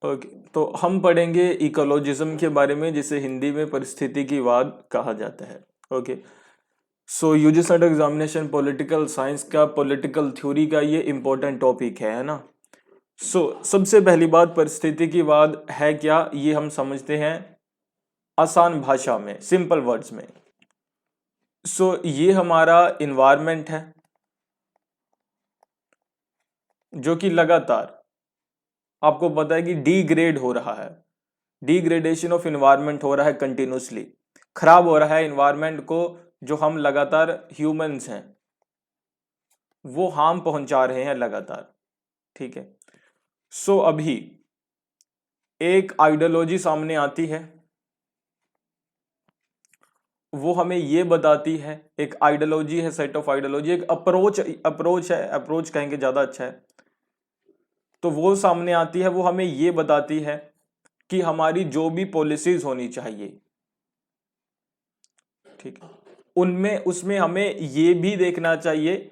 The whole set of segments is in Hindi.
ओके, तो हम पढ़ेंगे इकोलॉजिज्म के बारे में, जिसे हिंदी में परिस्थितिकीवाद कहा जाता है। Okay, so UG SET examination political science का, पॉलिटिकल थ्योरी का ये इंपॉर्टेंट टॉपिक है ना। सबसे पहली बात, परिस्थितिकीवाद है क्या, ये हम समझते हैं आसान भाषा में, सिंपल वर्ड्स में। ये हमारा इन्वायरमेंट है जो कि लगातार, आपको पता है कि डिग्रेड हो रहा है, डिग्रेडेशन ऑफ इन्वायरमेंट हो रहा है कंटिन्यूसली, खराब हो रहा है इन्वायरमेंट को, जो हम लगातार ह्यूमंस हैं वो हार्म पहुंचा रहे हैं लगातार। ठीक है, अभी एक आइडियोलॉजी सामने आती है, वो हमें ये बताती है, एक आइडियोलॉजी है, सेट ऑफ आइडियोलॉजी, एक अप्रोच है, अप्रोच कहेंगे ज्यादा अच्छा है। तो वो सामने आती है, वो हमें ये बताती है कि हमारी जो भी पॉलिसीज होनी चाहिए, ठीक है, उनमें उसमें हमें ये भी देखना चाहिए,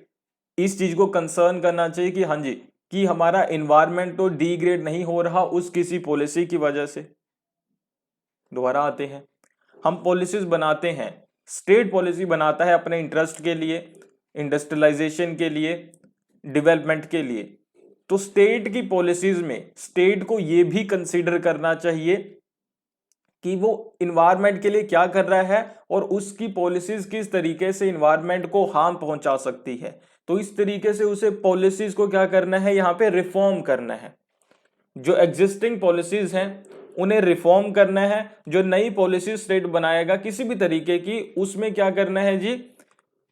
इस चीज को कंसर्न करना चाहिए कि हाँ जी, कि हमारा एनवायरनमेंट तो डिग्रेड नहीं हो रहा उस किसी पॉलिसी की वजह से। दोबारा आते हैं, हम पॉलिसीज बनाते हैं, स्टेट पॉलिसी बनाता है अपने इंटरेस्ट के लिए, इंडस्ट्रियलाइजेशन के लिए, डेवलपमेंट के लिए। तो स्टेट की पॉलिसीज में स्टेट को यह भी कंसीडर करना चाहिए कि वो इन्वायरमेंट के लिए क्या कर रहा है और उसकी पॉलिसीज किस तरीके से इन्वायरमेंट को हार्म पहुंचा सकती है। तो इस तरीके से उसे पॉलिसीज को क्या करना है, यहां पे रिफॉर्म करना है। जो एग्जिस्टिंग पॉलिसीज हैं उन्हें रिफॉर्म करना है, जो नई पॉलिसी स्टेट बनाएगा किसी भी तरीके की, उसमें क्या करना है जी,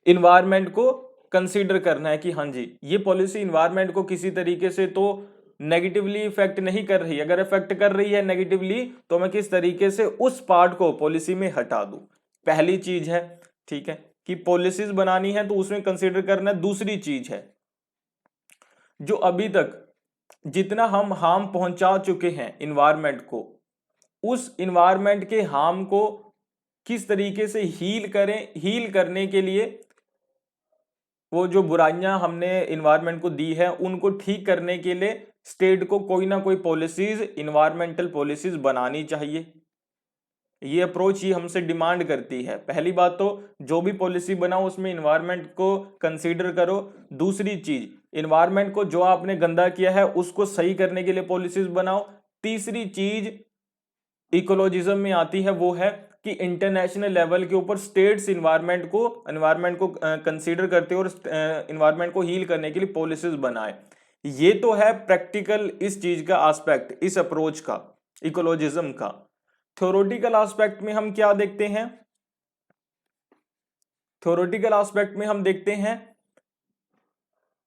इन्वायरमेंट को कंसीडर करना है कि हाँ जी, ये पॉलिसी इन्वायरमेंट को किसी तरीके से तो नेगेटिवली इफेक्ट नहीं कर रही, अगर इफेक्ट कर रही है नेगेटिवली तो मैं किस तरीके से उस पार्ट को पॉलिसी में हटा दूं। पहली चीज है, ठीक है, कि पॉलिसीज बनानी है तो उसमें कंसीडर करना है। दूसरी चीज है, जो अभी तक जितना हम हार्म पहुंचा चुके हैं इन्वायरमेंट को, उस इन्वायरमेंट के हार्म को किस तरीके से हील करें, हील करने के लिए वो जो बुराइयां हमने इन्वायरमेंट को दी है उनको ठीक करने के लिए स्टेट को कोई ना कोई पॉलिसीज, इन्वायरमेंटल पॉलिसीज बनानी चाहिए। ये अप्रोच ही हमसे डिमांड करती है। पहली बात तो जो भी पॉलिसी बनाओ उसमें इन्वायरमेंट को कंसीडर करो। दूसरी चीज, इन्वायरमेंट को जो आपने गंदा किया है उसको सही करने के लिए पॉलिसीज बनाओ। तीसरी चीज इकोलॉजिज्म में आती है, वो है कि इंटरनेशनल लेवल के ऊपर स्टेट्स इन्वायरमेंट को कंसीडर करते हो और इन्वायरमेंट को हील करने के लिए पॉलिसीज बनाए। ये तो है प्रैक्टिकल इस चीज का एस्पेक्ट, इस अप्रोच का, इकोलॉजिज्म का। थ्योरेटिकल एस्पेक्ट में हम क्या देखते हैं, थ्योरेटिकल एस्पेक्ट में हम देखते हैं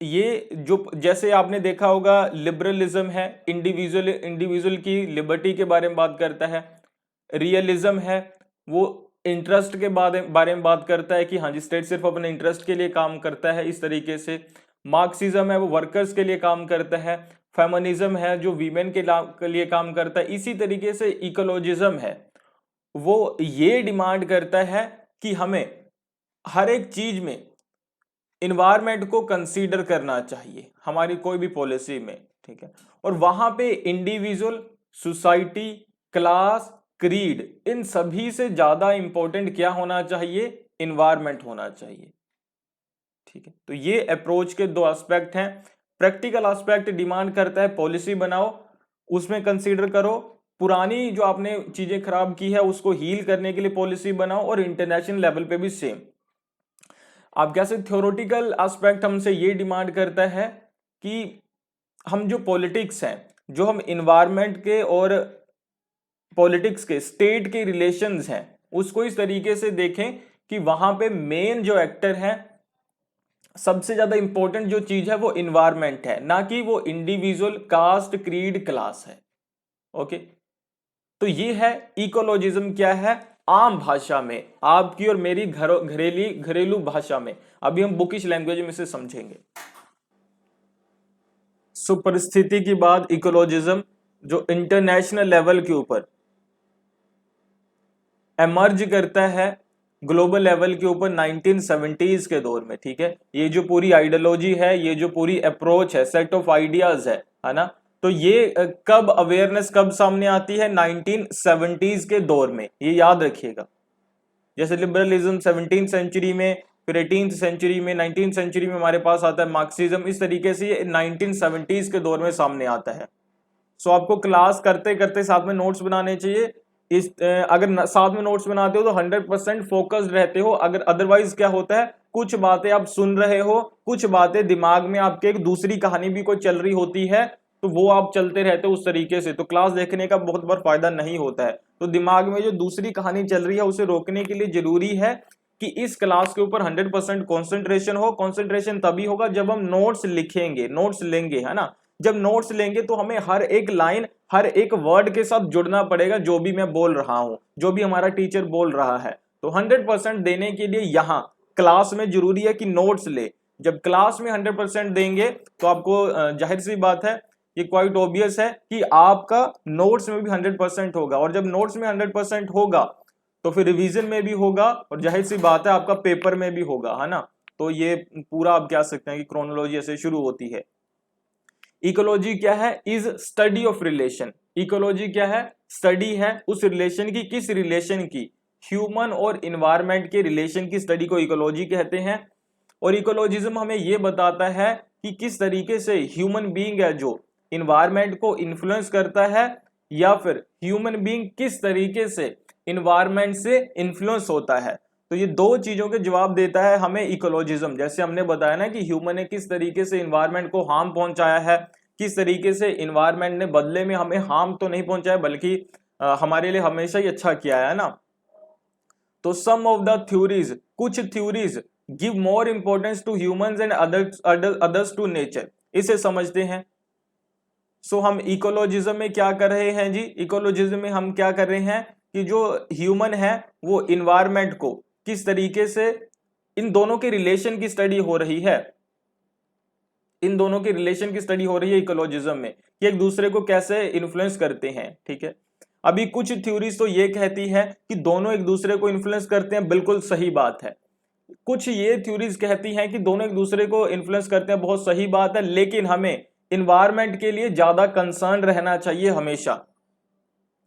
ये जो, जैसे आपने देखा होगा लिबरलिज्म है, इंडिविजुअल की लिबर्टी के बारे में बात करता है। रियलिज्म है, वो इंटरेस्ट के बारे में बात करता है कि हाँ जी, स्टेट सिर्फ अपने इंटरेस्ट के लिए काम करता है, इस तरीके से। मार्क्सिज्म है, वो वर्कर्स के लिए काम करता है। फेमिनिज्म है, जो वीमेन के लिए काम करता है। इसी तरीके से इकोलॉजिज्म है, वो ये डिमांड करता है कि हमें हर एक चीज में इन्वायरमेंट को कंसीडर करना चाहिए हमारी कोई भी पॉलिसी में, ठीक है। और वहां पे इंडिविजुअल, सोसाइटी, क्लास, क्रीड, इन सभी से ज्यादा इंपॉर्टेंट क्या होना चाहिए, इन्वायरमेंट होना चाहिए, ठीक है। तो ये अप्रोच के दो एस्पेक्ट हैं। प्रैक्टिकल एस्पेक्ट डिमांड करता है पॉलिसी बनाओ, उसमें कंसीडर करो, पुरानी जो आपने चीजें खराब की है उसको हील करने के लिए पॉलिसी बनाओ। और इंटरनेशनल लेवल पे भी सेम। आप कैसे, थ्योरेटिकल एस्पेक्ट हमसे ये डिमांड करता है कि हम जो पॉलिटिक्स हैं, जो हम इन्वायरमेंट के और पॉलिटिक्स के, स्टेट के रिलेशंस हैं, उसको इस तरीके से देखें कि वहां पे मेन जो एक्टर है, सबसे ज्यादा इंपॉर्टेंट जो चीज है वो इन्वायरमेंट है, ना कि वो इंडिविजुअल, कास्ट, क्रीड, क्लास है। ओके, तो ये है इकोलॉजिज्म क्या है आम भाषा में, आपकी और मेरी घरेलू भाषा में। अभी हम बुकिश लैंग्वेज में से समझेंगे। परिस्थिति की बात, इकोलॉजिज्म जो इंटरनेशनल लेवल के ऊपर एमर्ज करता है, ग्लोबल लेवल के ऊपर 1970s के दौर में, ठीक है। ये जो पूरी आइडियोलॉजी है, ये जो पूरी अप्रोच है, सेट ऑफ आइडियाज है ना, तो ये कब अवेयरनेस कब सामने आती है? 1970s के दौर में, ये याद रखिएगा। जैसे लिबरलिज्म 17th सेंचुरी में, फिर 18th सेंचुरी में, 19th सेंचुरी में हमारे पास आता है मार्क्सिज्म, इस तरीके से ये 1970s के दौर में सामने आता है। सो आपको क्लास करते करते साथ में नोट्स बनाने चाहिए। अगर साथ में नोट्स बनाते हो तो 100% फोकस्ड रहते हो। अगर अदरवाइज क्या होता है, कुछ बातें आप सुन रहे हो, कुछ बातें दिमाग में आपके एक दूसरी कहानी भी कोई चल रही होती है, तो वो आप चलते रहते हो उस तरीके से, तो क्लास देखने का बहुत बार फायदा नहीं होता है। तो दिमाग में जो दूसरी कहानी चल रही है उसे रोकने के लिए जरूरी है कि इस क्लास के ऊपर 100% कॉन्सेंट्रेशन हो। कॉन्सेंट्रेशन तभी होगा जब हम नोट्स लिखेंगे, नोट्स लेंगे, है ना। जब नोट्स लेंगे तो हमें हर एक लाइन, हर एक वर्ड के साथ जुड़ना पड़ेगा, जो भी मैं बोल रहा हूं, जो भी हमारा टीचर बोल रहा है। तो 100% देने के लिए यहां क्लास में जरूरी है कि नोट्स ले। जब क्लास में 100% देंगे तो आपको जाहिर सी बात है, ये क्वाइट ऑब्वियस है कि आपका नोट्स में भी 100% होगा, और जब नोट्स में 100% होगा तो फिर रिवीजन में भी होगा, और जाहिर सी बात है आपका पेपर में भी होगा, है ना। तो ये पूरा आप कह सकते हैं कि क्रोनोलॉजी ऐसे शुरू होती है। इकोलॉजी क्या है? Is study of relation. Ecology क्या है? स्टडी है उस रिलेशन की। किस रिलेशन की? ह्यूमन और इन्वायरमेंट के रिलेशन की स्टडी को इकोलॉजी कहते हैं। और इकोलॉजिज्म हमें यह बताता है कि किस तरीके से ह्यूमन बीइंग है जो इन्वायरमेंट को इन्फ्लुएंस करता है, या फिर ह्यूमन बीइंग किस तरीके से इन्वायरमेंट से इन्फ्लुएंस होता है। तो ये दो चीजों के जवाब देता है हमें इकोलॉजिज्म। जैसे हमने बताया ना कि ह्यूमन ने किस तरीके से इन्वायरमेंट को हार्म पहुंचाया है, किस तरीके से इन्वायरमेंट ने बदले में हमें हार्म तो नहीं पहुंचाया बल्कि हमारे लिए हमेशा ही अच्छा किया है ना। तो सम ऑफ द थ्योरीज, कुछ theories give more importance to humans and others to nature, इसे समझते हैं। सो हम इकोलॉजिज्म में क्या कर रहे हैं जी? इकोलॉजिज्म में हम क्या कर रहे हैं कि जो ह्यूमन है वो इन्वायरमेंट को किस तरीके से, इन दोनों के रिलेशन की स्टडी हो रही है, इन दोनों के रिलेशन की स्टडी हो रही है इकोलॉजिज्म में, कि एक दूसरे को कैसे इन्फ्लुएंस करते हैं। ठीक है, अभी कुछ थ्योरीज तो ये कहती है कि दोनों एक दूसरे को इन्फ्लुएंस करते हैं, बिल्कुल सही बात है। कुछ ये थ्योरीज कहती हैं कि दोनों एक दूसरे को इन्फ्लुएंस करते हैं, बहुत सही बात है, लेकिन हमें इन्वायरमेंट के लिए ज्यादा कंसर्न रहना चाहिए हमेशा,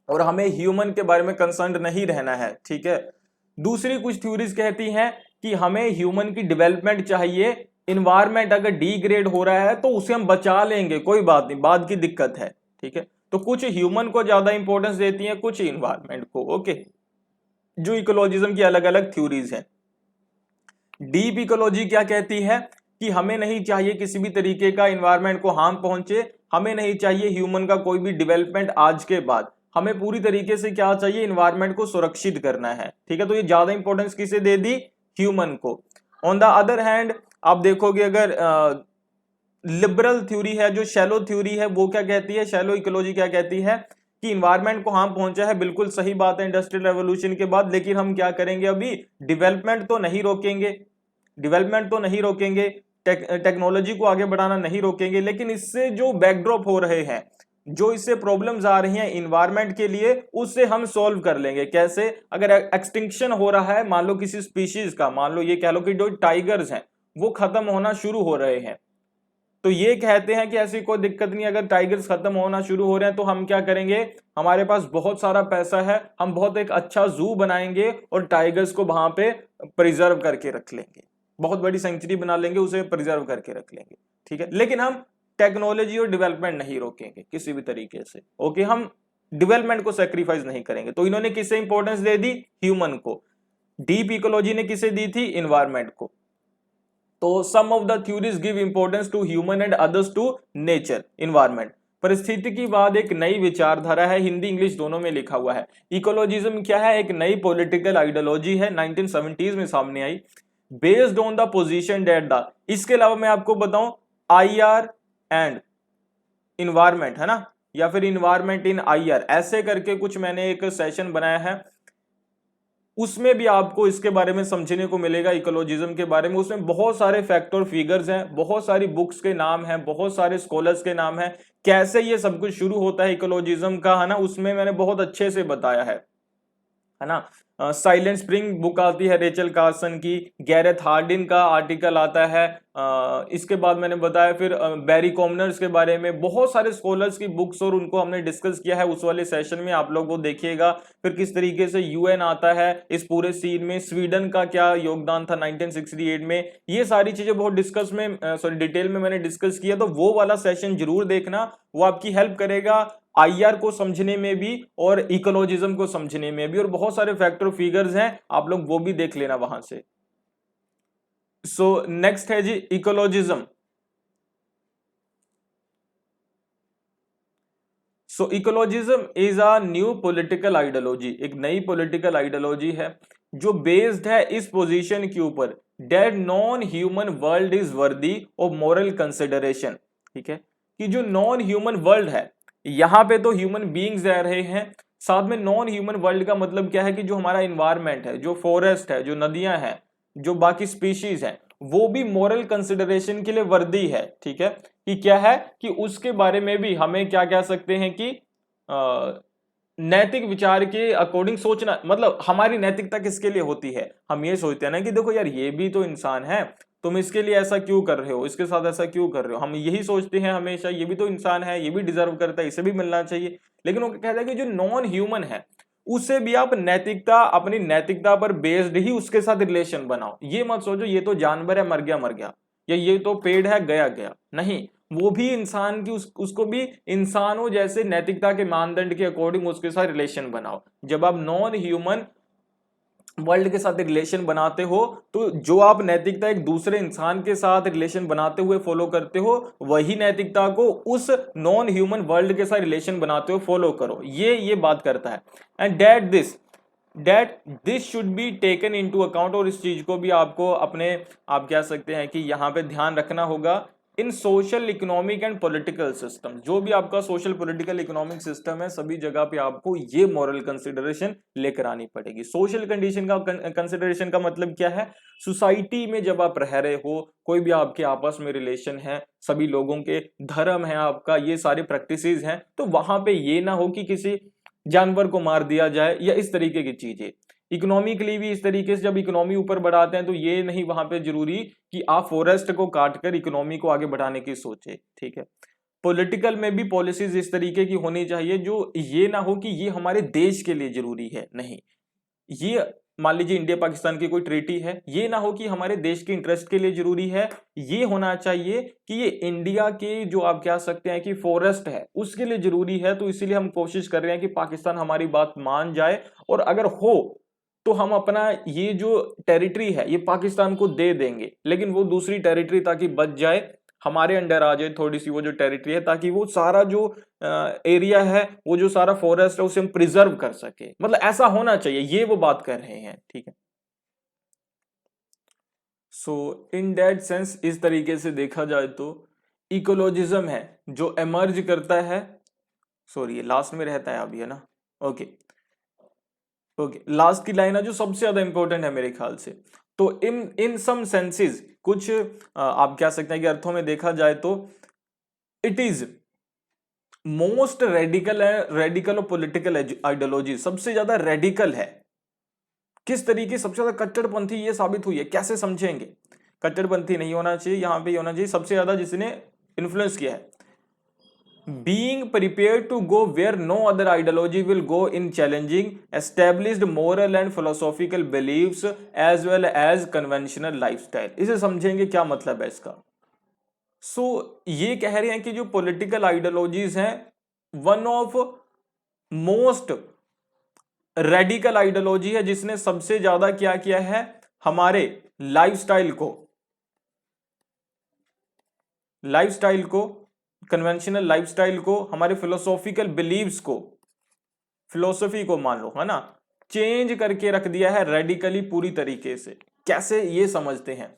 और हमें ह्यूमन के बारे में कंसर्न नहीं रहना है। ठीक है, दूसरी कुछ थ्योरीज कहती हैं कि हमें ह्यूमन की डेवलपमेंट चाहिए, इन्वायरमेंट अगर डिग्रेड हो रहा है तो उसे हम बचा लेंगे, कोई बात नहीं, बाद की दिक्कत है। ठीक है, तो कुछ ह्यूमन को ज्यादा इंपॉर्टेंस देती हैं, कुछ इन्वायरमेंट को। ओके, जो इकोलॉजिज्म की अलग अलग थ्योरीज हैं। डीप इकोलॉजी क्या कहती है कि हमें नहीं चाहिए किसी भी तरीके का इन्वायरमेंट को हार्म पहुंचे, हमें नहीं चाहिए ह्यूमन का कोई भी डेवलपमेंट आज के बाद, हमें पूरी तरीके से क्या चाहिए, इन्वायरमेंट को सुरक्षित करना है। ठीक है, तो ये ज्यादा इंपॉर्टेंस किसे दे दी? ह्यूमन को। ऑन द अदर हैंड आप देखोगे अगर लिबरल थ्योरी है, जो शैलो थ्योरी है, वो क्या कहती है, शैलो इकोलॉजी क्या कहती है कि इन्वायरमेंट को हार्म पहुंचा है, बिल्कुल सही बात है इंडस्ट्रियल रेवोल्यूशन के बाद, लेकिन हम क्या करेंगे, अभी डेवलपमेंट तो नहीं रोकेंगे, डेवलपमेंट तो नहीं रोकेंगे, टेक्नोलॉजी को आगे बढ़ाना नहीं रोकेंगे, लेकिन इससे जो बैकड्रॉप हो रहे हैं, जो इससे प्रॉब्लम्स आ रही हैं इन्वायरमेंट के लिए, उससे हम सॉल्व कर लेंगे। कैसे? अगर एक्सटिंक्शन हो रहा है मान लो किसी स्पीशीज का, मान लो ये कह लो कि जो टाइगर्स हैं वो खत्म होना शुरू हो रहे हैं, तो ये कहते हैं कि ऐसी कोई दिक्कत नहीं, अगर टाइगर्स खत्म होना शुरू हो रहे हैं तो हम क्या करेंगे, हमारे पास बहुत सारा पैसा है, हम बहुत एक अच्छा जू बनाएंगे और टाइगर्स को वहां पे प्रिजर्व करके रख लेंगे, बहुत बड़ी सेंचुरी बना लेंगे, उसे प्रिजर्व करके रख लेंगे। ठीक है, लेकिन हम टेक्नोलॉजी और डेवलपमेंट नहीं रोकेंगे किसी भी तरीके से। ओके, हम डेवलपमेंट को सेक्रीफाइस नहीं करेंगे। तो इन्होंने किसे इंपॉर्टेंस दे दी? ह्यूमन को। डीप इकोलॉजी ने किसे दी थी? इन्वायरमेंट को। तो some of the theories give importance to human and others to nature, environment. परिस्थितिकीवाद एक नई विचारधारा है, हिंदी इंग्लिश दोनों में लिखा हुआ है। इकोलॉजिज्म क्या है? एक नई पॉलिटिकल आइडियोलॉजी है, 1970s में सामने आई, based on the position that the, इसके अलावा मैं आपको बताऊं IR एंड इन्वायरमेंट, है ना, या फिर इन्वायरमेंट इन IR, ऐसे करके कुछ मैंने एक सेशन बनाया है, उसमें भी आपको इसके बारे में समझने को मिलेगा, इकोलॉजिज्म के बारे में। उसमें बहुत सारे फैक्ट और फिगर्स हैं, बहुत सारी बुक्स के नाम हैं, बहुत सारे स्कॉलर्स के नाम हैं, कैसे ये सब कुछ शुरू होता है इकोलॉजिज्म का, है ना, उसमें मैंने बहुत अच्छे से बताया है है ना। साइलेंट स्प्रिंग बुक आती है रेचल कार्सन की, गैरेथ हार्डिन का आर्टिकल आता है, इसके बाद मैंने बताया फिर बैरी कॉमनर्स के बारे में, बहुत सारे स्कॉलर्स की बुक्स और उनको हमने डिस्कस किया है उस वाले सेशन में, आप लोग वो देखिएगा। फिर किस तरीके से यूएन आता है इस पूरे सीन में, स्वीडन का क्या योगदान था 1968 में, ये सारी चीजें बहुत डिटेल में मैंने डिस्कस किया, तो वो वाला सेशन जरूर देखना, वो आपकी हेल्प करेगा आईआर को समझने में भी और इकोलॉजिज्म को समझने में भी, और बहुत सारे फैक्टर फिगर्स हैं, आप लोग वो भी देख लेना वहां से। सो नेक्स्ट है जी ecologism. So ecologism is a new political ideology, एक नई पॉलिटिकल आइडियोलॉजी है जो बेस्ड है इस पोजीशन के ऊपर, that non human world is worthy of moral consideration. ठीक है, कि जो नॉन ह्यूमन वर्ल्ड है, यहां पे तो ह्यूमन बीइंग्स रह रहे हैं, साथ में नॉन ह्यूमन वर्ल्ड का मतलब क्या है कि जो हमारा इन्वायरमेंट है, जो फॉरेस्ट है, जो नदियां हैं, जो बाकी स्पीशीज हैं, वो भी मॉरल कंसिडरेशन के लिए वर्दी है। ठीक है, कि क्या है कि उसके बारे में भी हमें क्या कह सकते हैं कि नैतिक विचार के अकॉर्डिंग सोचना, मतलब हमारी नैतिकता किसके लिए होती है, हम ये सोचते हैं ना कि देखो यार ये भी तो इंसान है, तुम इसके लिए ऐसा क्यों कर रहे हो, इसके साथ ऐसा क्यों कर रहे हो, हम यही सोचते हैं हमेशा, ये भी तो इंसान है, ये भी डिजर्व करता है, इसे भी मिलना चाहिए। लेकिन वो कहता है कि जो नॉन ह्यूमन है उसे भी आप नैतिकता, अपनी नैतिकता पर बेस्ड ही उसके साथ रिलेशन बनाओ, ये मत सोचो ये तो जानवर है मर गया, या ये तो पेड़ है गया गया, नहीं, वो भी इंसान की उसको भी इंसानों जैसे नैतिकता के मानदंड के अकॉर्डिंग उसके साथ रिलेशन बनाओ। जब आप नॉन ह्यूमन वर्ल्ड के साथ रिलेशन बनाते हो तो जो आप नैतिकता एक दूसरे इंसान के साथ रिलेशन बनाते हुए फॉलो करते हो, वही नैतिकता को उस नॉन ह्यूमन वर्ल्ड के साथ रिलेशन बनाते हुए फॉलो करो, ये बात करता है। And that this should be taken into account, और इस चीज को भी आपको अपने, आप कह सकते हैं कि यहां पे ध्यान रखना होगा इन social economic and political system, जो भी आपका सोशल पॉलिटिकल इकोनॉमिक सिस्टम है, सभी जगह पे आपको ये मॉरल कंसिडरेशन लेकर आनी पड़ेगी। सोशल कंडीशन का कंसिडरेशन का मतलब क्या है, सोसाइटी में जब आप रह रहे हो, कोई भी आपके आपस में रिलेशन है, सभी लोगों के धर्म है आपका, ये सारी प्रैक्टिसेस हैं, तो वहां पे ये ना हो कि किसी जानवर को मार दिया जाए या इस तरीके की चीजें। इकोनॉमिकली भी इस तरीके से जब इकोनॉमी ऊपर बढ़ाते हैं तो ये नहीं वहां पे जरूरी कि आप फॉरेस्ट को काटकर इकोनॉमी को आगे बढ़ाने की सोचे। ठीक है, पॉलिटिकल में भी पॉलिसीज इस तरीके की होनी चाहिए जो ये ना हो कि ये हमारे देश के लिए जरूरी है, नहीं, ये मान लीजिए इंडिया पाकिस्तान की कोई ट्रीटी है, ये ना हो कि हमारे देश के इंटरेस्ट के लिए जरूरी है, ये होना चाहिए कि ये इंडिया के जो आप कह सकते हैं कि फॉरेस्ट है उसके लिए जरूरी है, तो इसीलिए हम कोशिश कर रहे हैं कि पाकिस्तान हमारी बात मान जाए, और अगर हो तो हम अपना ये जो टेरिटरी है ये पाकिस्तान को दे देंगे, लेकिन वो दूसरी टेरिटरी ताकि बच जाए, हमारे अंडर आ जाए थोड़ी सी वो जो टेरिटरी है, ताकि वो सारा जो एरिया है, वो जो सारा फॉरेस्ट है उसे हम प्रिजर्व कर सके, मतलब ऐसा होना चाहिए, ये वो बात कर रहे हैं। ठीक है, सो इन दैट सेंस इस तरीके से देखा जाए तो इकोलॉजिज्म है जो एमर्ज करता है, सॉरी ये लास्ट में रहता है अभी, है ना, ओके ओके, लास्ट की लाइन है जो सबसे ज्यादा इंपॉर्टेंट है मेरे ख्याल से। तो इन इन सम सेंसेस, कुछ आप कह सकते हैं कि अर्थों में देखा जाए तो इट इज मोस्ट रेडिकल है, रेडिकल और पॉलिटिकल आइडियोलॉजी सबसे ज्यादा रेडिकल है। किस तरीके, सबसे ज्यादा कट्टरपंथी ये साबित हुई है, कैसे समझेंगे, कट्टरपंथी नहीं होना चाहिए, यहां पे होना चाहिए सबसे ज्यादा जिसने इन्फ्लुएंस किया है, being prepared to go where no other ideology will go in challenging established moral and philosophical beliefs as well as conventional lifestyle। इसे समझेंगे क्या मतलब है इसका। ये कह रहे हैं कि जो पॉलिटिकल आइडियोलॉजीज हैं, one of most radical ideology है जिसने सबसे ज्यादा क्या किया है, हमारे लाइफस्टाइल को कन्वेंशनल लाइफस्टाइल को, हमारे फिलोसॉफिकल बिलीव्स को, फिलोसफी को मान लो, है ना, चेंज करके रख दिया है रेडिकली पूरी तरीके से। कैसे, ये समझते हैं।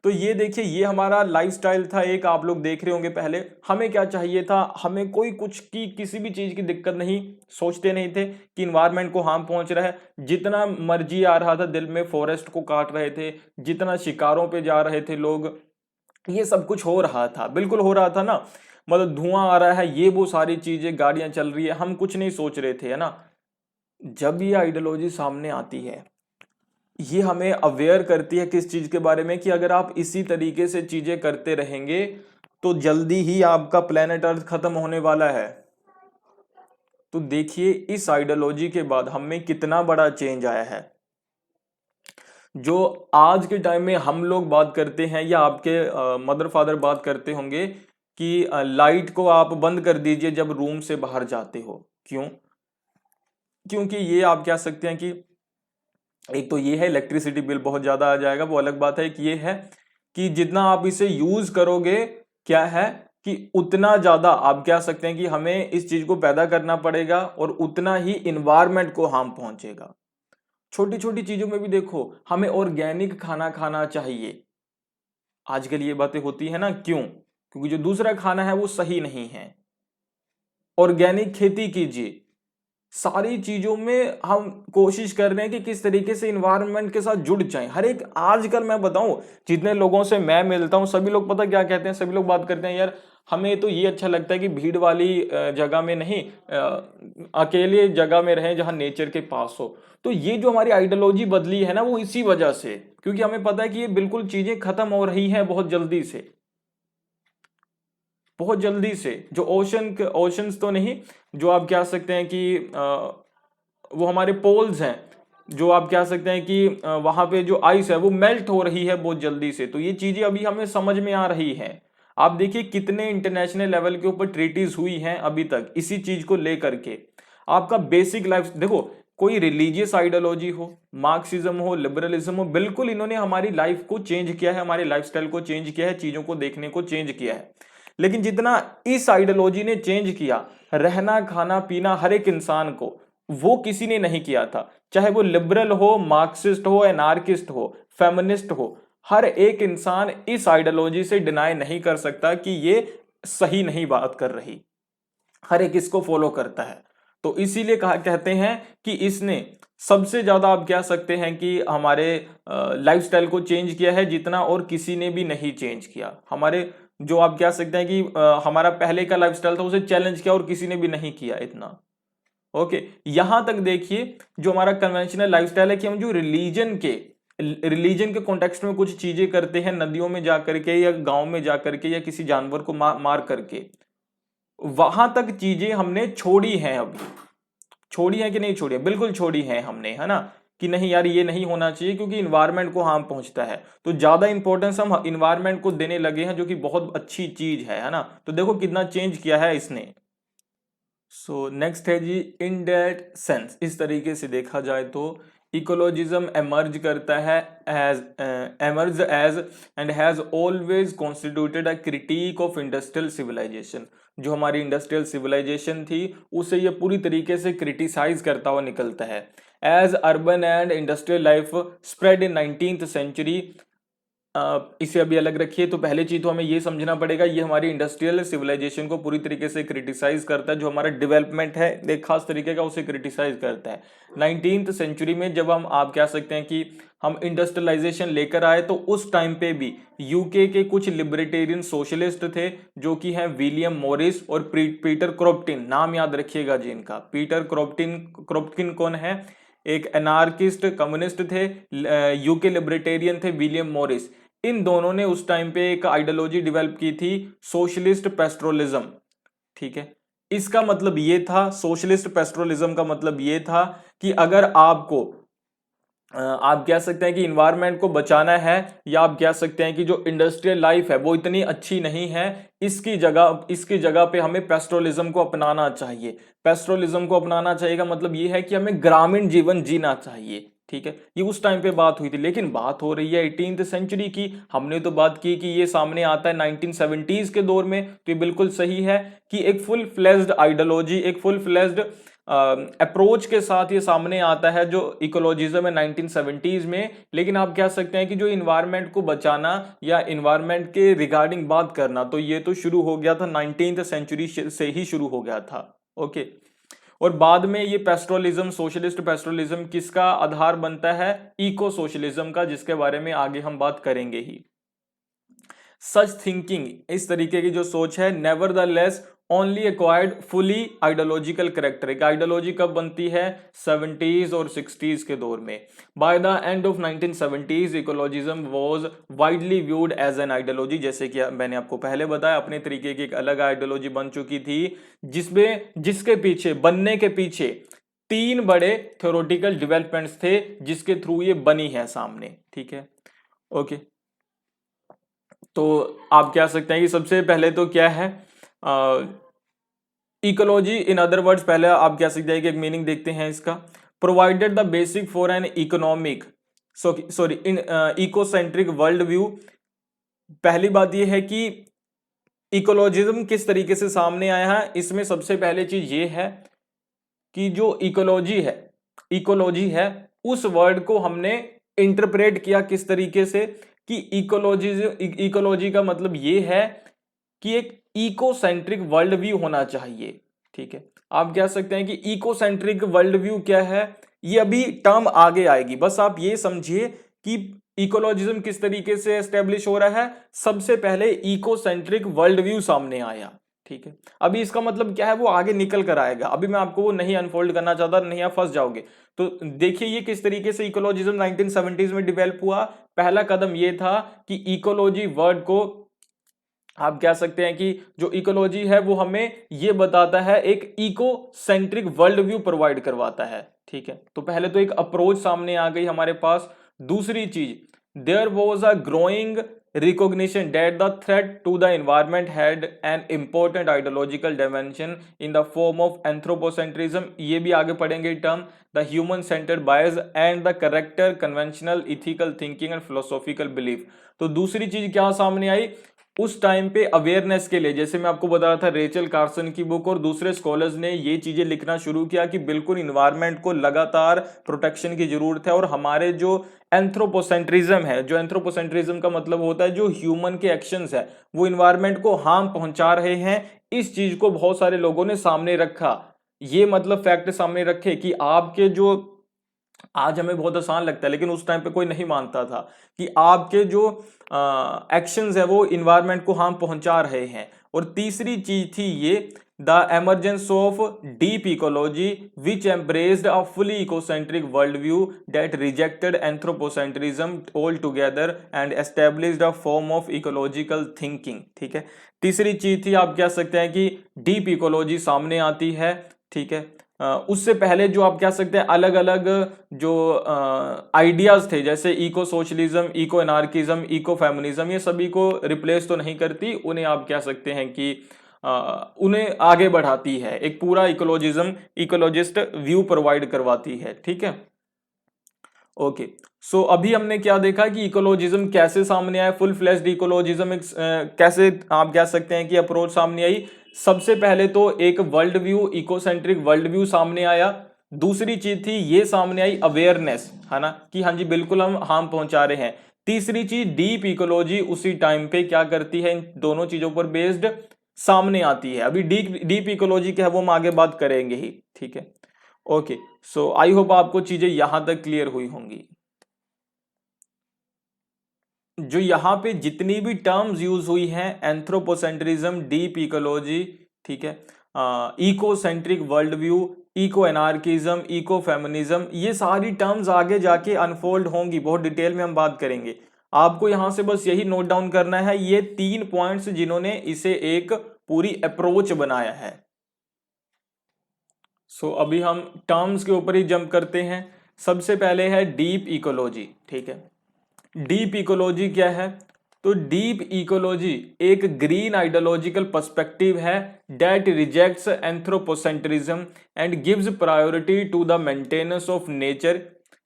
तो ये देखिए, ये हमारा लाइफस्टाइल था एक, आप लोग देख रहे होंगे पहले, हमें क्या चाहिए था, हमें कोई कुछ की किसी भी चीज की दिक्कत नहीं, सोचते नहीं थे कि इन्वायरमेंट को हार्म पहुंच रहा है, जितना मर्जी आ रहा था दिल में फॉरेस्ट को काट रहे थे, जितना शिकारों पे जा रहे थे लोग, ये सब कुछ हो रहा था, बिल्कुल हो रहा था ना, मतलब धुआं आ रहा है, ये वो सारी चीजें, गाड़ियां चल रही है, हम कुछ नहीं सोच रहे थे, है ना, जब ये आइडियोलॉजी सामने आती है, ये हमें अवेयर करती है किस चीज के बारे में, कि अगर आप इसी तरीके से चीजें करते रहेंगे तो जल्दी ही आपका प्लेनेट अर्थ खत्म होने वाला है। तो देखिए इस आइडियोलॉजी के बाद हम में कितना बड़ा चेंज आया है। जो आज के टाइम में हम लोग बात करते हैं या आपके मदर फादर बात करते होंगे कि लाइट को आप बंद कर दीजिए जब रूम से बाहर जाते हो। क्यों? क्योंकि ये आप कह सकते हैं कि एक तो ये है इलेक्ट्रिसिटी बिल बहुत ज्यादा आ जाएगा, वो अलग बात है। कि ये है कि जितना आप इसे यूज करोगे, क्या है कि उतना ज्यादा आप कह सकते हैं कि हमें इस चीज को पैदा करना पड़ेगा और उतना ही इन्वायरमेंट को हार्म पहुंचेगा। छोटी छोटी चीजों में भी देखो, हमें ऑर्गेनिक खाना खाना चाहिए। आजकल ये बातें होती है ना, क्यों? क्योंकि जो दूसरा खाना है वो सही नहीं है। ऑर्गेनिक खेती कीजिए। सारी चीजों में हम कोशिश कर रहे हैं कि किस तरीके से इन्वायरमेंट के साथ जुड़ जाएं। हर एक, आजकल मैं बताऊं जितने लोगों से मैं मिलता हूं, सभी लोग पता क्या कहते हैं, सभी लोग बात करते हैं यार हमें तो ये अच्छा लगता है कि भीड़ वाली जगह में नहीं, अकेले जगह में रहें जहां नेचर के पास हो। तो ये जो हमारी आइडियोलॉजी बदली है ना, वो इसी वजह से, क्योंकि हमें पता है कि ये बिल्कुल चीजें खत्म हो रही हैं बहुत जल्दी से, बहुत जल्दी से। जो ओशंस तो नहीं, जो आप कह सकते हैं कि वो हमारे पोल्स हैं, जो आप कह सकते हैं कि वहां पे जो आइस है वो मेल्ट हो रही है बहुत जल्दी से। तो ये चीजें अभी हमें समझ में आ रही है। आप देखिए कितने इंटरनेशनल लेवल के ऊपर ट्रीटीज हुई हैं अभी तक इसी चीज को लेकर के। आपका बेसिक लाइफ देखो, कोई रिलीजियस आइडियोलॉजी हो, मार्क्सिज्म हो, लिबरलिज्म हो, बिल्कुल इन्होंने हमारी लाइफ को चेंज किया है, हमारी लाइफस्टाइल को चेंज किया है, चीजों को देखने को चेंज किया है। लेकिन जितना इस आइडियोलॉजी ने चेंज किया रहना खाना पीना हर एक इंसान को, वो किसी ने नहीं किया था। चाहे वो लिबरल हो, मार्क्सिस्ट हो, एनार्किस्ट हो, फेमिनिस्ट हो, हर एक इंसान इस आइडियोलॉजी से डिनाई नहीं कर सकता कि ये सही नहीं बात कर रही। हर एक इसको फॉलो करता है। तो इसीलिए कहा कहते हैं कि इसने सबसे ज्यादा आप कह सकते हैं कि हमारे लाइफस्टाइल को चेंज किया है, जितना और किसी ने भी नहीं चेंज किया। हमारे जो आप कह सकते हैं कि हमारा पहले का लाइफस्टाइल था उसे चैलेंज किया और किसी ने भी नहीं किया इतना। ओके, यहां तक देखिए जो हमारा कन्वेंशनल लाइफस्टाइल है कि हम जो रिलीजन के कॉन्टेक्स्ट में कुछ चीजें करते हैं, नदियों में जाकर के या गांव में जाकर के या किसी जानवर को मार करके, वहां तक चीजें हमने छोड़ी हैं। अभी छोड़ी है कि नहीं छोड़ी है? बिल्कुल छोड़ी है हमने, है ना, कि नहीं यार ये नहीं होना चाहिए क्योंकि इन्वायरमेंट को हार्म पहुंचता है। तो ज्यादा इंपॉर्टेंस हम इन्वायरमेंट को देने लगे हैं, जो कि बहुत अच्छी चीज है ना। तो देखो कितना चेंज किया है इसने। सो नेक्स्ट है जी, इन दैट सेंस, इस तरीके से देखा जाए तो इकोलॉजिज्म एमर्ज करता है as and has always constituted a critique of industrial civilisation. जो हमारी इंडस्ट्रियल सिविलाइजेशन थी उसे ये पूरी तरीके से क्रिटिसाइज करता हुआ निकलता है। As urban and industrial life spread in 19th century, इसे अभी अलग रखिए। तो पहली चीज तो हमें ये समझना पड़ेगा, ये हमारी इंडस्ट्रियल सिविलाइजेशन को पूरी तरीके से क्रिटिसाइज करता है। जो हमारा डेवलपमेंट है एक खास तरीके का, उसे क्रिटिसाइज करता है। 19th सेंचुरी में जब हम आप कह सकते हैं कि हम इंडस्ट्रियलाइजेशन लेकर आए, तो उस टाइम पे भी यूके के कुछ लिबर्टेरियन सोशलिस्ट थे, जो कि हैं विलियम मॉरिस और पीटर क्रॉप्टिन। नाम याद रखिएगा जी इनका। पीटर क्रॉप्टिन कौन है? एक एनार्किस्ट कम्युनिस्ट थे। यूके लिबर्टेरियन थे विलियम मॉरिस। इन दोनों ने उस टाइम पे एक आइडियोलॉजी डेवलप की थी, सोशलिस्ट पेस्ट्रोलिज्म। ठीक है, इसका मतलब ये था, सोशलिस्ट पेस्ट्रोलिज्म का मतलब ये था कि अगर आपको आप कह सकते हैं कि इन्वायरमेंट को बचाना है, या आप कह सकते हैं कि जो इंडस्ट्रियल लाइफ है वो इतनी अच्छी नहीं है, इसकी जगह पे हमें पेस्ट्रोलिज्म को अपनाना चाहिए। पेस्ट्रोलिज्म को अपनाना चाहिए का मतलब ये है कि हमें ग्रामीण जीवन जीना चाहिए। ठीक है, ये उस टाइम पे बात हुई थी। लेकिन बात हो रही है 18th सेंचुरी की। हमने तो बात की कि ये सामने आता है 1970s के दौर में। तो ये बिल्कुल सही है कि एक फुल फ्लेज्ड आइडियोलॉजी, एक फुल फ्लेज्ड अप्रोच के साथ ये सामने आता है जो इकोलॉजिज्म है 1970s में। लेकिन आप कह सकते हैं कि जो इन्वायरमेंट को बचाना या इन्वायरमेंट के रिगार्डिंग बात करना, तो ये तो शुरू हो गया था 19th सेंचुरी से ही शुरू हो गया था। ओके, और बाद में ये पेस्ट्रोलिज्म, सोशलिस्ट पेस्ट्रोलिज्म किसका आधार बनता है? इको सोशलिज्म का, जिसके बारे में आगे हम बात करेंगे ही। सच थिंकिंग, इस तरीके की जो सोच है, nevertheless only acquired fully ideological character. एक आइडियोलॉजी कब बनती है? 70s और 60s के दौर में। By the end of 1970s ecologism was widely viewed as an ideology. जैसे कि मैंने आपको पहले बताया, अपने तरीके की एक अलग आइडियोलॉजी बन चुकी थी, जिसके पीछे, बनने के पीछे तीन बड़े थ्योरेटिकल डेवलपमेंट्स थे जिसके थ्रू ये बनी है सामने। ठीक है, ओके। तो आप कह सकते हैं कि सबसे पहले तो क्या है इकोलॉजी, इन अदर वर्ड्स, पहले आप कह सकते हैं कि एक मीनिंग देखते हैं इसका। Provided the basic for an economic, sorry in ecocentric world view. पहली बात यह है कि इकोलॉजिज्म किस तरीके से सामने आया है, इसमें सबसे पहले चीज ये है कि जो इकोलॉजी है उस वर्ड को हमने इंटरप्रेट किया किस तरीके से, कि इकोलॉजी का मतलब ये है कि एक इकोसेंट्रिक वर्ल्ड व्यू होना चाहिए। ठीक है, आप कह सकते हैं कि इकोसेंट्रिक वर्ल्ड व्यू क्या है, ये अभी टर्म आगे आएगी, बस आप ये समझिए कि इकोलॉजिज्म किस तरीके से एस्टेब्लिश हो रहा है। सबसे पहले इकोसेंट्रिक वर्ल्ड व्यू सामने आया। ठीक है, अभी इसका मतलब क्या है वो आगे निकल कर आएगा, अभी मैं आपको वो नहीं अनफोल्ड करना चाहता, नहीं आप फंस जाओगे। तो देखिए ये किस तरीके से इकोलॉजिज्म 1970s में डेवलप हुआ। पहला कदम ये था कि इकोलॉजी वर्ड को, आप कह सकते हैं कि जो इकोलॉजी है वो हमें ये बताता है, एक eco centric world view provide करवाता है। ठीक है, तो पहले तो एक अप्रोच सामने आ गई हमारे पास। दूसरी चीज, there was a growing recognition that the threat to the environment had an important ideological dimension in the form of anthropocentrism। ये भी आगे पढ़ेंगे term, the human centered bias and the character conventional ethical thinking and philosophical belief। तो दूसरी चीज क्या सामने आई उस टाइम पे अवेयरनेस के लिए, जैसे मैं आपको बता रहा था रेचल कार्सन की बुक और दूसरे स्कॉलर्स ने ये चीजें लिखना शुरू किया कि बिल्कुल इन्वायरमेंट को लगातार प्रोटेक्शन की जरूरत है, और हमारे जो एंथ्रोपोसेंट्रिज्म है, जो एंथ्रोपोसेंट्रिज्म का मतलब होता है जो ह्यूमन के एक्शंस है वो इन्वायरमेंट को हार्म पहुंचा रहे हैं, इस चीज को बहुत सारे लोगों ने सामने रखा। ये मतलब फैक्ट सामने रखे कि आपके जो, आज हमें बहुत आसान लगता है लेकिन उस टाइम पे कोई नहीं मानता था कि आपके जो एक्शंस है वो इन्वायरमेंट को हार्म पहुंचा रहे हैं। और तीसरी चीज थी ये, the emergence of deep ecology which embraced a fully ecocentric world view that rejected anthropocentrism all together and established a form of ecological thinking. ठीक है, तीसरी चीज थी, आप कह सकते हैं कि डीप इकोलॉजी सामने आती है। ठीक है, उससे पहले जो आप कह सकते हैं अलग अलग जो आइडियाज थे, जैसे eco socialism, eco anarchism, eco feminism, ये सभी को रिप्लेस तो नहीं करती, उन्हें आप कह सकते हैं कि उन्हें आगे बढ़ाती है, एक पूरा इकोलॉजिज्म, इकोलॉजिस्ट व्यू प्रोवाइड करवाती है। ठीक है, ओके। सो अभी हमने क्या देखा कि इकोलॉजिज्म कैसे सामने आया, फुल फ्लेश्ड इकोलॉजिज्म कैसे आप कह सकते हैं कि अप्रोच सामने आई। सबसे पहले तो एक world view, ecocentric world view सामने आया। दूसरी चीज थी ये सामने आई अवेयरनेस, है ना, कि हाँ जी बिल्कुल हम हार्म पहुंचा रहे हैं। तीसरी चीज डीप इकोलॉजी उसी टाइम पे क्या करती है, इन दोनों चीजों पर बेस्ड सामने आती है। अभी डीप डीप इकोलॉजी क्या है वो हम आगे बात करेंगे ही। ठीक है, ओके। सो आई होप आपको चीजें यहां तक क्लियर हुई होंगी। जो यहां पे जितनी भी टर्म्स यूज हुई हैं, एंथ्रोपोसेंट्रिज्म, डीप इकोलॉजी, ठीक है, eco centric world view, eco anarchism, eco feminism, ये सारी टर्म्स आगे जाके अनफोल्ड होंगी, बहुत डिटेल में हम बात करेंगे। आपको यहां से बस यही नोट डाउन करना है, ये तीन पॉइंट्स जिन्होंने इसे एक पूरी अप्रोच बनाया है। सो अभी हम टर्म्स के ऊपर ही जंप करते हैं। सबसे पहले है डीप इकोलॉजी। ठीक है, डीप इकोलॉजी क्या है? तो डीप इकोलॉजी एक ग्रीन आइडियोलॉजिकल पर्सपेक्टिव है that rejects anthropocentrism and gives priority to the maintenance of nature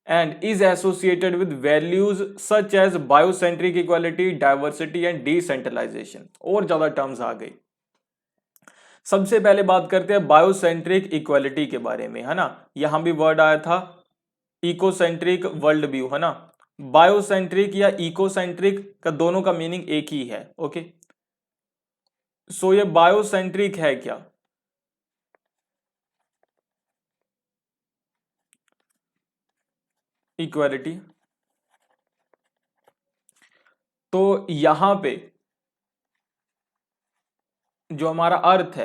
and is associated with values such as biocentric equality, diversity and decentralisation. और ज्यादा टर्म्स आ गई। सबसे पहले बात करते हैं बायोसेंट्रिक इक्वालिटी के बारे में, है ना। यहां भी वर्ड आया था इकोसेंट्रिक वर्ल्ड व्यू, है ना। बायोसेंट्रिक या इकोसेंट्रिक का दोनों का मीनिंग एक ही है। ओके, सो ये बायोसेंट्रिक है क्या? इक्वालिटी, तो यहां पे जो हमारा अर्थ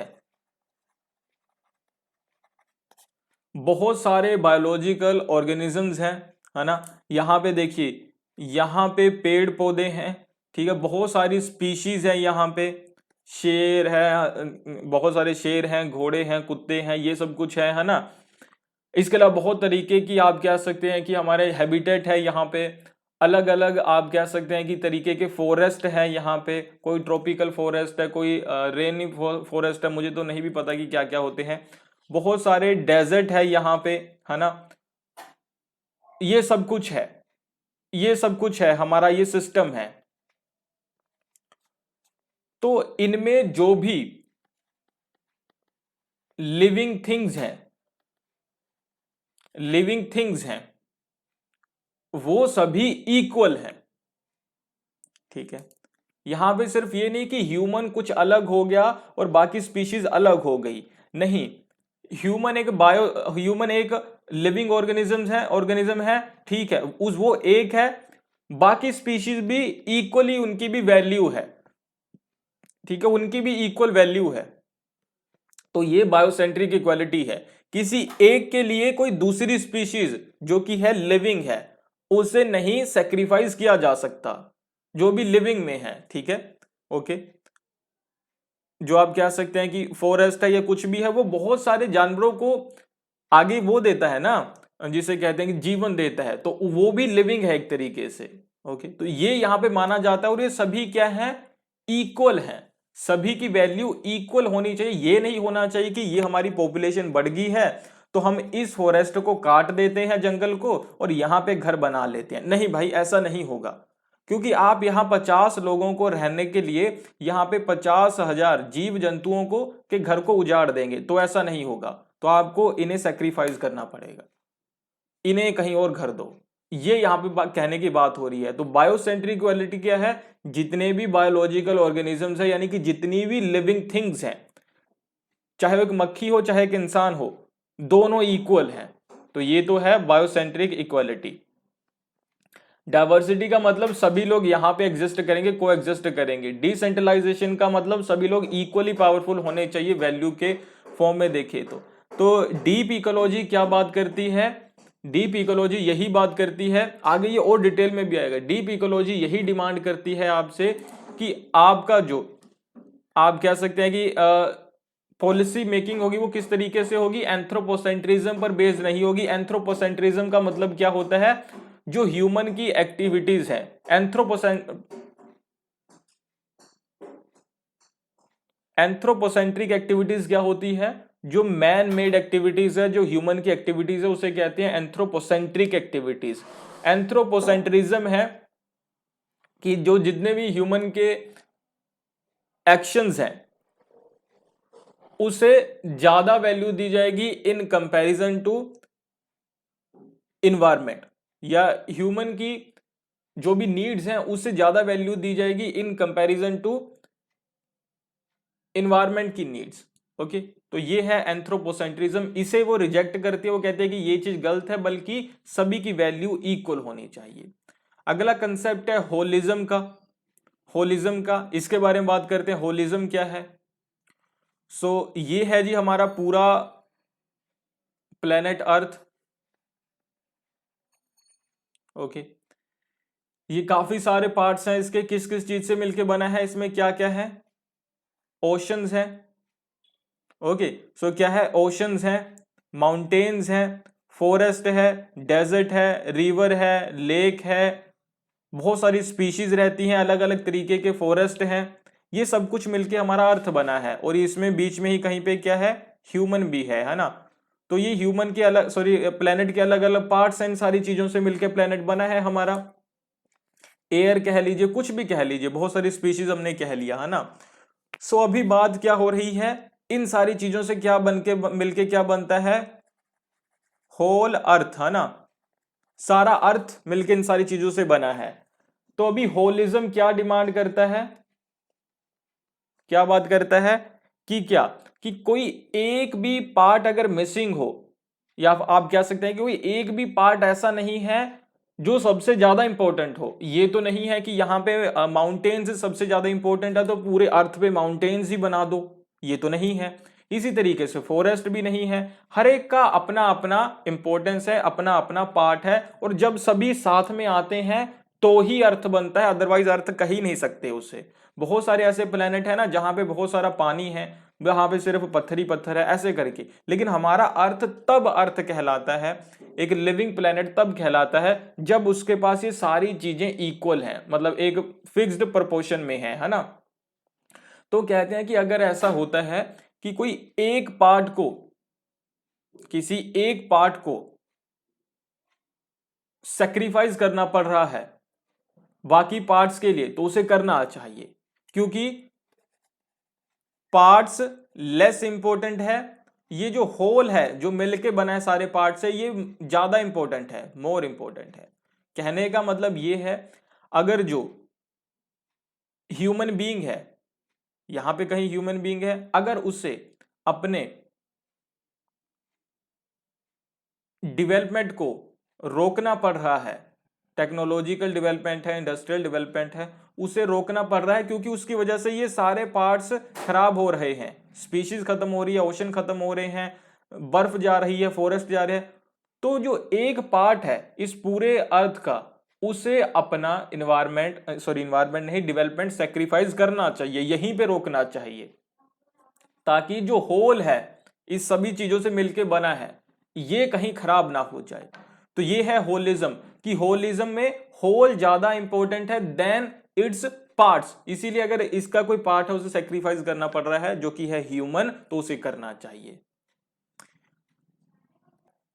बहुत सारे बायोलॉजिकल ऑर्गेनिजम्स हैं, है ना। यहाँ पे देखिए, यहाँ पे पेड़ पौधे हैं, ठीक है, बहुत सारी स्पीशीज है, यहाँ पे शेर है, बहुत सारे शेर हैं, घोड़े हैं, कुत्ते हैं, ये सब कुछ है ना। इसके अलावा बहुत तरीके की आप कह सकते हैं कि हमारे हैबिटेट है यहाँ पे, अलग अलग आप कह सकते हैं कि तरीके के फॉरेस्ट है यहाँ पे, कोई ट्रॉपिकल फॉरेस्ट है, कोई रेनी फॉरेस्ट है, मुझे तो नहीं भी पता कि क्या क्या होते हैं, बहुत सारे डेजर्ट है यहाँ पे, है ना। ये सब कुछ है, ये सब कुछ है, हमारा ये सिस्टम है। तो इनमें जो भी लिविंग थिंग्स हैं, लिविंग थिंग्स हैं, वो सभी इक्वल हैं, ठीक है। यहां पे सिर्फ ये नहीं कि ह्यूमन कुछ अलग हो गया और बाकी स्पीशीज अलग हो गई, नहीं। ह्यूमन एक लिविंग ऑर्गेनिज्म है, ठीक है, उस वो एक है, बाकी स्पीशीज भी इक्वली, उनकी भी वैल्यू है, ठीक है, उनकी भी इक्वल वैल्यू है। तो ये बायोसेंट्रिक इक्वालिटी है, किसी एक के लिए कोई दूसरी स्पीशीज जो कि है लिविंग है, उसे नहीं सेक्रीफाइस किया जा सकता, जो भी लिविंग में है, ठीक है, ओके। जो आप कह सकते हैं कि फॉरेस्ट है या कुछ भी है, वो बहुत सारे जानवरों को आगे वो देता है ना, जिसे कहते हैं कि जीवन देता है, तो वो भी लिविंग है एक तरीके से, ओके। तो ये यहां पे माना जाता है, और ये सभी क्या है, इक्वल है, सभी की वैल्यू इक्वल होनी चाहिए। ये नहीं होना चाहिए कि ये हमारी पॉपुलेशन बढ़ गई है तो हम इस फॉरेस्ट को काट देते हैं, जंगल को, और यहां पे घर बना लेते हैं। नहीं भाई, ऐसा नहीं होगा, क्योंकि आप यहां 50 लोगों को रहने के लिए यहां पे 50,000 जीव जंतुओं को के घर को उजाड़ देंगे, तो ऐसा नहीं होगा। तो आपको इन्हें सेक्रीफाइस करना पड़ेगा, इन्हें कहीं और घर दो। ये यहां पे कहने की बात हो रही है। तो बायोसेंट्रिक इक्वालिटी क्या है, जितने भी बायोलॉजिकल ऑर्गेनिजम्स है, यानी कि जितनी भी लिविंग थिंग्स हैं, चाहे वो एक मक्खी हो चाहे एक इंसान हो, दोनों इक्वल हैं। तो ये तो है बायोसेंट्रिक इक्वालिटी। डाइवर्सिटी का मतलब सभी लोग यहां पे एग्जिस्ट करेंगे, को एग्जिस्ट करेंगे। डिसेंट्रलाइजेशन का मतलब सभी लोग इक्वली पावरफुल होने चाहिए वैल्यू के फॉर्म में देखें तो डीप इकोलॉजी क्या बात करती है, डीप इकोलॉजी यही बात करती है, आगे ये और डिटेल में भी आएगा। डीप इकोलॉजी यही डिमांड करती है आपसे कि आपका जो आप कह सकते हैं कि पॉलिसी मेकिंग होगी वो किस तरीके से होगी, एंथ्रोपोसेंट्रिज्म पर बेस्ड नहीं होगी। एंथ्रोपोसेंट्रिज्म का मतलब क्या होता है, जो ह्यूमन की एक्टिविटीज है, एंथ्रोपोसेंट्रिक एक्टिविटीज क्या होती है, जो मैन मेड एक्टिविटीज है, जो ह्यूमन की एक्टिविटीज है, उसे कहते हैं एंथ्रोपोसेंट्रिक एक्टिविटीज। एंथ्रोपोसेंट्रिज्म है कि जो जितने भी ह्यूमन के एक्शंस हैं उसे ज्यादा वैल्यू दी जाएगी इन कंपैरिजन टू इन्वायरमेंट, या ह्यूमन की जो भी नीड्स हैं उससे ज्यादा वैल्यू दी जाएगी इन कंपैरिजन टू इन्वायरमेंट की नीड्स, ओके। तो ये है एंथ्रोपोसेंट्रिज्म, इसे वो रिजेक्ट करती है, वो कहते हैं कि ये चीज गलत है, बल्कि सभी की वैल्यू इक्वल होनी चाहिए। अगला कंसेप्ट है होलिज्म का। होलिज्म का इसके बारे में बात करते हैं, होलिज्म क्या है। ये है जी हमारा पूरा प्लेनेट अर्थ, ओके। ये काफी सारे पार्ट्स हैं इसके, किस किस चीज से मिलके बना है, इसमें क्या क्या है, ओशंस हैं, ओके। क्या है, ओशंस हैं, माउंटेन्स हैं, फॉरेस्ट है, डेजर्ट है, रिवर है, लेक है, बहुत सारी स्पीशीज रहती हैं, अलग अलग तरीके के फॉरेस्ट हैं, ये सब कुछ मिलके हमारा अर्थ बना है। और इसमें बीच में ही कहीं पे क्या है, ह्यूमन भी है ना। तो ये ह्यूमन के अलग प्लेनेट के अलग अलग पार्ट्स हैं, इन सारी चीजों से मिलके प्लेनेट बना है हमारा। एयर कह लीजिए, कुछ भी कह लीजिए, बहुत सारी स्पीशीज हमने कह लिया, है ना। अभी बात क्या हो रही है, इन सारी चीजों से क्या मिलके क्या बनता है, होल अर्थ, है ना। सारा अर्थ मिलके इन सारी चीजों से बना है। तो अभी होलिज्म क्या डिमांड करता है, क्या बात करता है कि क्या, कि कोई एक भी पार्ट अगर मिसिंग हो, या आप कह सकते हैं कि कोई एक भी पार्ट ऐसा नहीं है जो सबसे ज्यादा इंपॉर्टेंट हो। ये तो नहीं है कि यहां पे माउंटेन्स सबसे ज्यादा इंपॉर्टेंट है तो पूरे अर्थ पे माउंटेन्स ही बना दो, ये तो नहीं है। इसी तरीके से फॉरेस्ट भी नहीं है। हर एक का अपना अपना इंपॉर्टेंस है, अपना अपना पार्ट है, और जब सभी साथ में आते हैं तो ही अर्थ बनता है, अदरवाइज अर्थ कह ही नहीं सकते उसे। बहुत सारे ऐसे प्लेनेट है ना जहां पे बहुत सारा पानी है, वहां पे सिर्फ पत्थर ही पत्थर है ऐसे करके, लेकिन हमारा अर्थ तब अर्थ कहलाता है, एक लिविंग प्लेनेट तब कहलाता है जब उसके पास ये सारी चीजें इक्वल हैं, मतलब एक फिक्स्ड प्रोपोर्शन में है ना। तो कहते हैं कि अगर ऐसा होता है कि कोई एक पार्ट को, किसी एक पार्ट को सेक्रीफाइस करना पड़ रहा है बाकी पार्ट्स के लिए, तो उसे करना चाहिए, क्योंकि पार्ट्स लेस इंपॉर्टेंट है, ये जो होल है जो मिलके बना है सारे पार्ट से, ये ज्यादा इंपॉर्टेंट है, मोर इंपॉर्टेंट है। कहने का मतलब ये है, अगर जो ह्यूमन बीइंग है, यहां पे कहीं ह्यूमन बीइंग है, अगर उसे अपने डेवलपमेंट को रोकना पड़ रहा है, टेक्नोलॉजिकल डेवलपमेंट है, इंडस्ट्रियल डेवलपमेंट है, उसे रोकना पड़ रहा है, क्योंकि उसकी वजह से ये सारे पार्ट्स खराब हो रहे हैं, स्पीशीज खत्म हो रही है, ओशन खत्म हो रहे हैं, बर्फ जा रही है, फॉरेस्ट जा रहे हैं। तो जो एक पार्ट है इस पूरे अर्थ का, उसे अपना इन्वायरमेंट नहीं, डेवलपमेंट सेक्रीफाइस करना चाहिए, यहीं पे रोकना चाहिए, ताकि जो होल है इस सभी चीजों से मिलके बना है ये कहीं खराब ना हो जाए। तो ये है होलिज्म, कि होलिज्म में होल ज्यादा इंपॉर्टेंट है देन इट्स पार्ट्स, इसीलिए अगर इसका कोई पार्ट है उसे सेक्रीफाइस करना पड़ रहा है, जो कि है ह्यूमन, तो उसे करना चाहिए।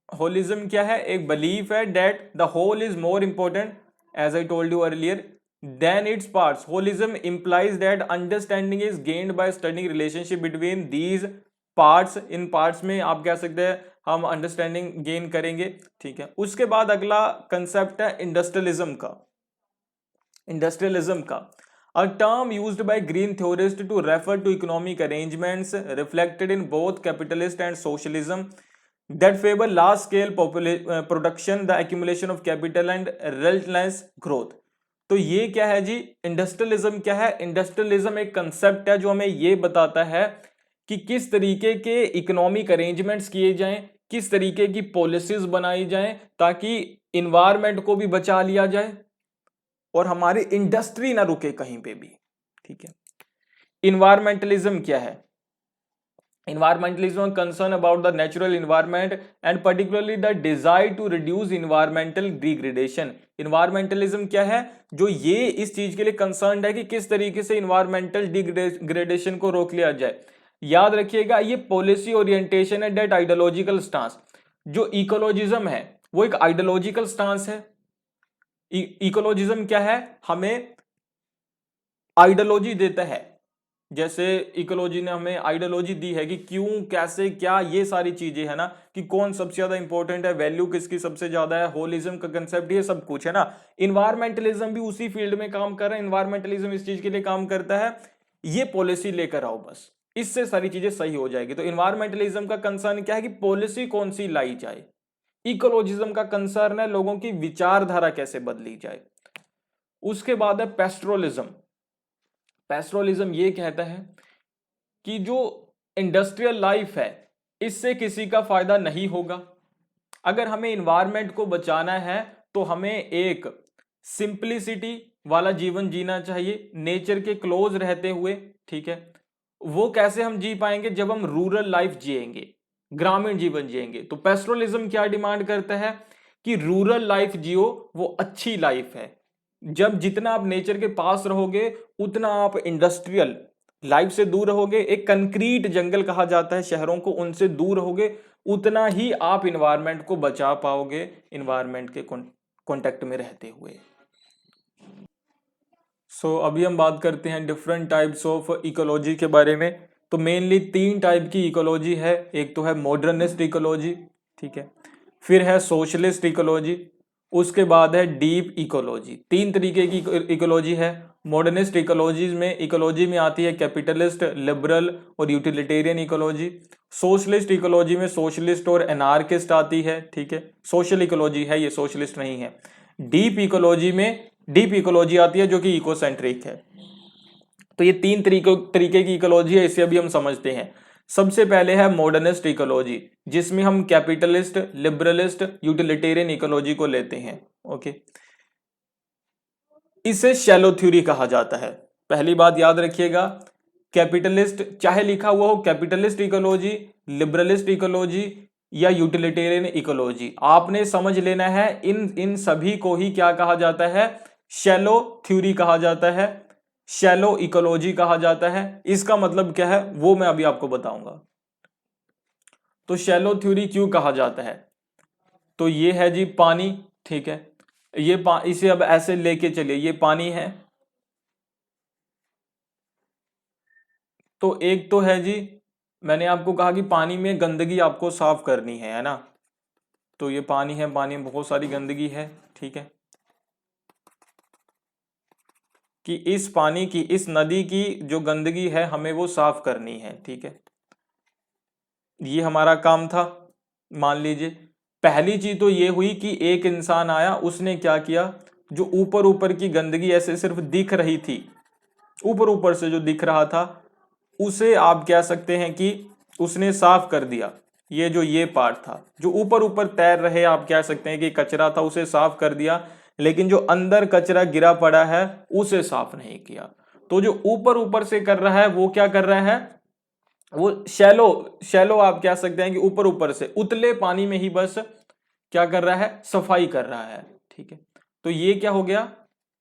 होलिज्म क्या है? एक बिलीफ है that the whole is more important, as I told you earlier, then its parts. Holism implies that understanding is gained by studying relationship between these parts. इन पार्ट्स में आप कह सकते हैं हम अंडरस्टैंडिंग गेन करेंगे, ठीक है। उसके बाद अगला कंसेप्ट है इंडस्ट्रियलिज्म का। इंडस्ट्रियलिज्म का a term used by green theorists to refer to economic arrangements reflected in both capitalist and socialism that favor large scale production, the accumulation of capital and relentless growth। तो ये क्या है जी? इंडस्ट्रियलिज्म क्या है? इंडस्ट्रियलिज्म एक कंसेप्ट है जो हमें ये बताता है कि किस तरीके के इकोनॉमिक अरेंजमेंट्स किए जाएं, किस तरीके की पॉलिसीज बनाई जाएं, ताकि इन्वायरमेंट को भी बचा लिया जाए और हमारी इंडस्ट्री ना रुके कहीं पे भी, ठीक है। इन्वायरमेंटलिज्म क्या है? Environmentalism concern about the natural environment and particularly the desire to reduce environmental degradation. Environmentalism क्या है? जो ये इस चीज के लिए कंसर्न है कि किस तरीके से इन्वायरमेंटल डिग्रेडेशन को रोक लिया जाए। याद रखिएगा, ये पॉलिसी ओरिएंटेशन है, डेट आइडियोलॉजिकल स्टांस। जो इकोलॉजिज्म है वो एक आइडियोलॉजिकल स्टांस है। इकोलॉजिज्म क्या है? हमें आइडियोलॉजी देता है, जैसे इकोलॉजी ने हमें आइडियोलॉजी दी है कि क्यों, कैसे, क्या, ये सारी चीजें है ना, कि कौन सबसे ज्यादा इंपॉर्टेंट है, वैल्यू किसकी सबसे ज्यादा है, होलिज्म का कंसेप्ट, ये सब कुछ है ना। इन्वायरमेंटलिज्म भी उसी फील्ड में काम कर रहा है। इन्वायरमेंटलिज्म इस चीज के लिए काम करता है, ये पॉलिसी लेकर आओ बस, इससे सारी चीजें सही हो जाएगी। तो इन्वायरमेंटलिज्म का कंसर्न क्या है कि पॉलिसी कौन सी लाई जाए। इकोलॉजिज्म का कंसर्न है लोगों की विचारधारा कैसे बदली जाए। उसके बाद है पेस्ट्रोलिज्म। पेस्ट्रोलिज्म ये कहता है कि जो इंडस्ट्रियल लाइफ है इससे किसी का फायदा नहीं होगा। अगर हमें इन्वायरमेंट को बचाना है तो हमें एक सिंप्लिसिटी वाला जीवन जीना चाहिए, नेचर के क्लोज रहते हुए, ठीक है। वो कैसे हम जी पाएंगे? जब हम रूरल लाइफ जिएंगे, ग्रामीण जीवन जिएंगे। तो पेस्ट्रोलिज्म क्या डिमांड करता है कि रूरल लाइफ जियो, वो अच्छी लाइफ है। जब जितना आप नेचर के पास रहोगे उतना आप इंडस्ट्रियल लाइफ से दूर रहोगे, एक कंक्रीट जंगल कहा जाता है शहरों को, उनसे दूर रहोगे, उतना ही आप इन्वायरमेंट को बचा पाओगे, इन्वायरमेंट के कांटेक्ट में रहते हुए। अभी हम बात करते हैं डिफरेंट टाइप्स ऑफ इकोलॉजी के बारे में। तो मेनली 3 टाइप की इकोलॉजी है। एक तो है मॉडर्निस्ट इकोलॉजी, ठीक है, फिर है सोशलिस्ट इकोलॉजी, उसके बाद है डीप इकोलॉजी। 3 तरीके की इकोलॉजी है। मॉडर्निस्ट इकोलॉजी में आती है कैपिटलिस्ट, लिबरल और यूटिलिटेरियन इकोलॉजी। सोशलिस्ट इकोलॉजी में सोशलिस्ट और एनार्किस्ट आती है, ठीक है, सोशल इकोलॉजी है ये, सोशलिस्ट नहीं है। डीप इकोलॉजी में डीप इकोलॉजी आती है जो कि इकोसेंट्रिक है। तो ये तीन तरीके की इकोलॉजी है, इसे अभी हम समझते हैं। सबसे पहले है मॉडर्निस्ट इकोलॉजी, जिसमें हम कैपिटलिस्ट, लिबरलिस्ट, यूटिलिटेरियन इकोलॉजी को लेते हैं। ओके, इसे शैलो थ्योरी कहा जाता है। पहली बात याद रखिएगा, कैपिटलिस्ट चाहे लिखा हुआ हो कैपिटलिस्ट इकोलॉजी, लिबरलिस्ट इकोलॉजी या यूटिलिटेरियन इकोलॉजी, आपने समझ लेना है इन इन सभी को ही क्या कहा जाता है, शैलो थ्योरी कहा जाता है, शैलो इकोलॉजी कहा जाता है। इसका मतलब क्या है वो मैं अभी आपको बताऊंगा। तो शैलो थ्योरी क्यों कहा जाता है, तो ये है जी पानी, ठीक है, ये इसे अब ऐसे लेके चलिए, ये पानी है। तो एक तो है जी, मैंने आपको कहा कि पानी में गंदगी आपको साफ करनी है ना, तो ये पानी है, पानी में बहुत सारी गंदगी है, ठीक है, कि इस पानी की, इस नदी की जो गंदगी है हमें वो साफ करनी है, ठीक है, ये हमारा काम था। मान लीजिए पहली चीज तो ये हुई कि एक इंसान आया, उसने क्या किया, जो ऊपर ऊपर की गंदगी ऐसे सिर्फ दिख रही थी, ऊपर ऊपर से जो दिख रहा था, उसे आप कह सकते हैं कि उसने साफ कर दिया। ये जो ये पार्ट था जो ऊपर ऊपर तैर रहे, आप कह सकते हैं कि कचरा था, उसे साफ कर दिया, लेकिन जो अंदर कचरा गिरा पड़ा है उसे साफ नहीं किया। तो जो ऊपर ऊपर से कर रहा है वो क्या कर रहा है, वो शैलो शैलो आप कह सकते हैं कि ऊपर ऊपर से उतले पानी में ही बस क्या कर रहा है, सफाई कर रहा है, ठीक है। तो ये क्या हो गया,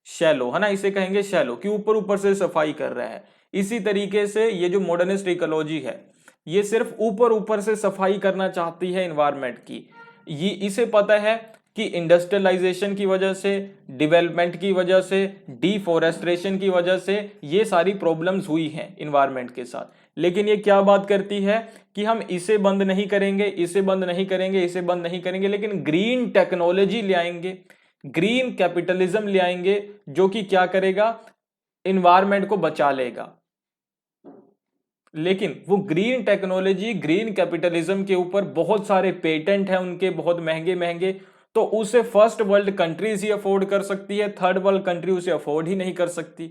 शैलो है ना, इसे कहेंगे शैलो, कि ऊपर ऊपर से सफाई कर रहा है। इसी तरीके से ये जो मॉडर्निस्ट इकोलॉजी है, ये सिर्फ ऊपर ऊपर से सफाई करना चाहती है इन्वायरमेंट की। ये इसे पता है कि इंडस्ट्रियलाइजेशन की वजह से, डेवलपमेंट की वजह से, डिफोरेस्ट्रेशन की वजह से ये सारी प्रॉब्लम्स हुई हैं इन्वायरमेंट के साथ। लेकिन ये क्या बात करती है कि हम इसे बंद नहीं करेंगे, इसे बंद नहीं करेंगे, इसे बंद नहीं करेंगे, लेकिन ग्रीन टेक्नोलॉजी ले आएंगे, ग्रीन कैपिटलिज्म ले आएंगे, जो कि क्या करेगा, इन्वायरमेंट को बचा लेगा। लेकिन वो ग्रीन टेक्नोलॉजी, ग्रीन कैपिटलिज्म के ऊपर बहुत सारे पेटेंट हैं उनके, बहुत महंगे महंगे, तो उसे फर्स्ट वर्ल्ड कंट्रीज ही अफोर्ड कर सकती है, थर्ड वर्ल्ड कंट्री उसे अफोर्ड ही नहीं कर सकती।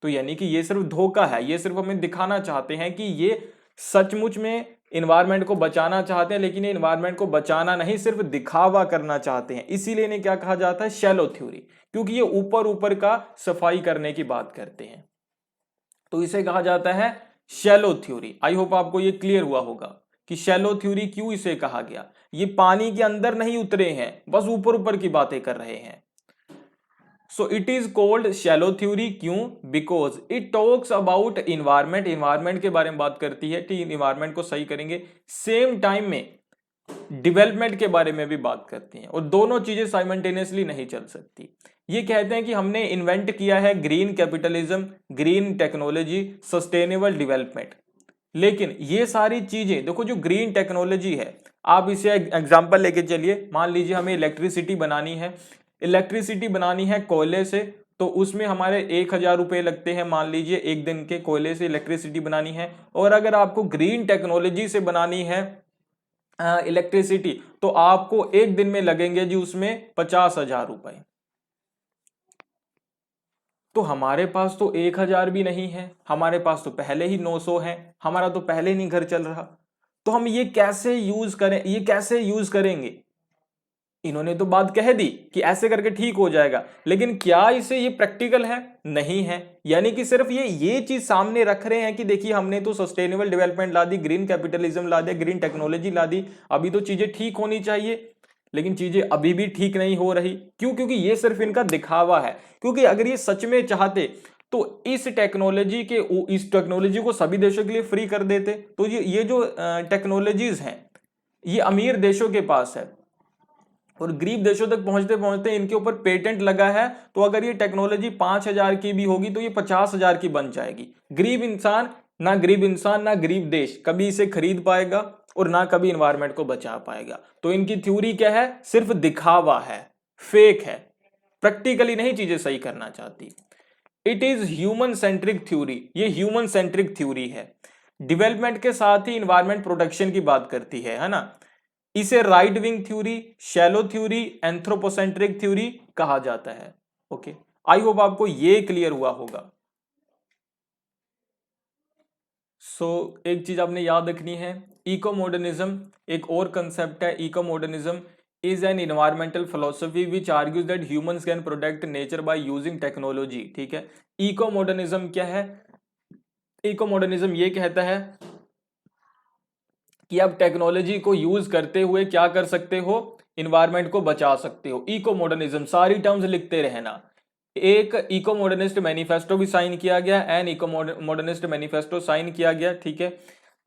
तो यानी कि ये सिर्फ धोखा है, ये सिर्फ हमें दिखाना चाहते हैं कि ये सचमुच में इन्वायरमेंट को बचाना चाहते हैं, लेकिन ये इन्वायरमेंट को बचाना नहीं, सिर्फ दिखावा करना चाहते हैं। इसीलिए इन्हें क्या कहा जाता है, शैलो थ्योरी, क्योंकि ये ऊपर ऊपर का सफाई करने की बात करते हैं, तो इसे कहा जाता है शैलो थ्योरी। आई होप आपको ये क्लियर हुआ होगा कि शैलो थ्योरी क्यों इसे कहा गया। ये पानी के अंदर नहीं उतरे हैं, बस ऊपर ऊपर की बातें कर रहे हैं। So it is called shallow theory, क्यों, because it talks about environment, environment के बारे में बात करती है कि इन्वायरमेंट को सही करेंगे, सेम टाइम में डेवलपमेंट के बारे में भी बात करती हैं, और दोनों चीजें साइमल्टेनियसली नहीं चल सकती। ये कहते हैं कि हमने इन्वेंट किया है green capitalism, green technology, sustainable development, लेकिन ये सारी चीजें देखो, जो ग्रीन टेक्नोलॉजी है, आप इसे एग्जांपल लेके चलिए, मान लीजिए हमें इलेक्ट्रिसिटी बनानी है, इलेक्ट्रिसिटी बनानी है कोयले से, तो उसमें हमारे 1,000 रुपये लगते हैं, मान लीजिए एक दिन के कोयले से इलेक्ट्रिसिटी बनानी है। और अगर आपको ग्रीन टेक्नोलॉजी से बनानी है इलेक्ट्रिसिटी, तो आपको एक दिन में लगेंगे जी उसमें 50,000 रुपए। तो हमारे पास तो 1,000 भी नहीं है, हमारे पास तो पहले ही 900 है, हमारा तो पहले नहीं घर चल रहा, तो हम ये कैसे यूज करें, ये कैसे यूज करेंगे। इन्होंने तो बात कह दी कि ऐसे करके ठीक हो जाएगा, लेकिन क्या इसे ये प्रैक्टिकल है, नहीं है। यानी कि सिर्फ ये चीज सामने रख रहे हैं कि देखिए हमने तो सस्टेनेबल डेवलपमेंट ला दी, ग्रीन कैपिटलिज्म ला दिया, ग्रीन टेक्नोलॉजी ला दी, अभी तो चीजें ठीक होनी चाहिए, लेकिन चीजें अभी भी ठीक नहीं हो रही। क्यों, क्योंकि ये सिर्फ इनका दिखावा है। क्योंकि अगर ये सच में चाहते तो इस टेक्नोलॉजी को सभी देशों के लिए फ्री कर देते। तो ये जो टेक्नोलॉजीज हैं ये अमीर देशों के पास है, और गरीब देशों तक पहुंचते पहुंचते इनके ऊपर पेटेंट लगा है। तो अगर ये टेक्नोलॉजी 5,000 की भी होगी तो ये 50,000 की बन जाएगी। गरीब इंसान ना गरीब देश कभी इसे खरीद पाएगा, और ना कभी इन्वायरमेंट को बचा पाएगा। तो इनकी थ्योरी क्या है, सिर्फ दिखावा है, फेक है, प्रैक्टिकली नहीं चीजें सही करना चाहती। It is human centric theory, ये ह्यूमन सेंट्रिक थ्योरी है, डेवलपमेंट के साथ ही इन्वायरमेंट प्रोटेक्शन की बात करती है ना। इसे right wing theory, shallow theory, anthropocentric theory कहा जाता है। ओके, आई होप आपको ये क्लियर हुआ होगा। सो एक चीज आपने याद रखनी है, इको मॉडर्निज्म एक और कंसेप्ट है। Ecomodernism is an environmental philosophy which argues that humans can protect nature by using technology. ठीक है, इको मॉडर्निज्म क्या है? इको मॉडर्निज्म ये कहता है कि आप टेक्नोलॉजी को यूज करते हुए क्या कर सकते हो, इन्वायरमेंट को बचा सकते हो। इको मॉडर्निज्म, सारी टर्म्स लिखते रहना। एक इको मॉडर्निस्ट मैनिफेस्टो भी साइन किया गया, an ecomodernist manifesto sign किया गया। ठीक है,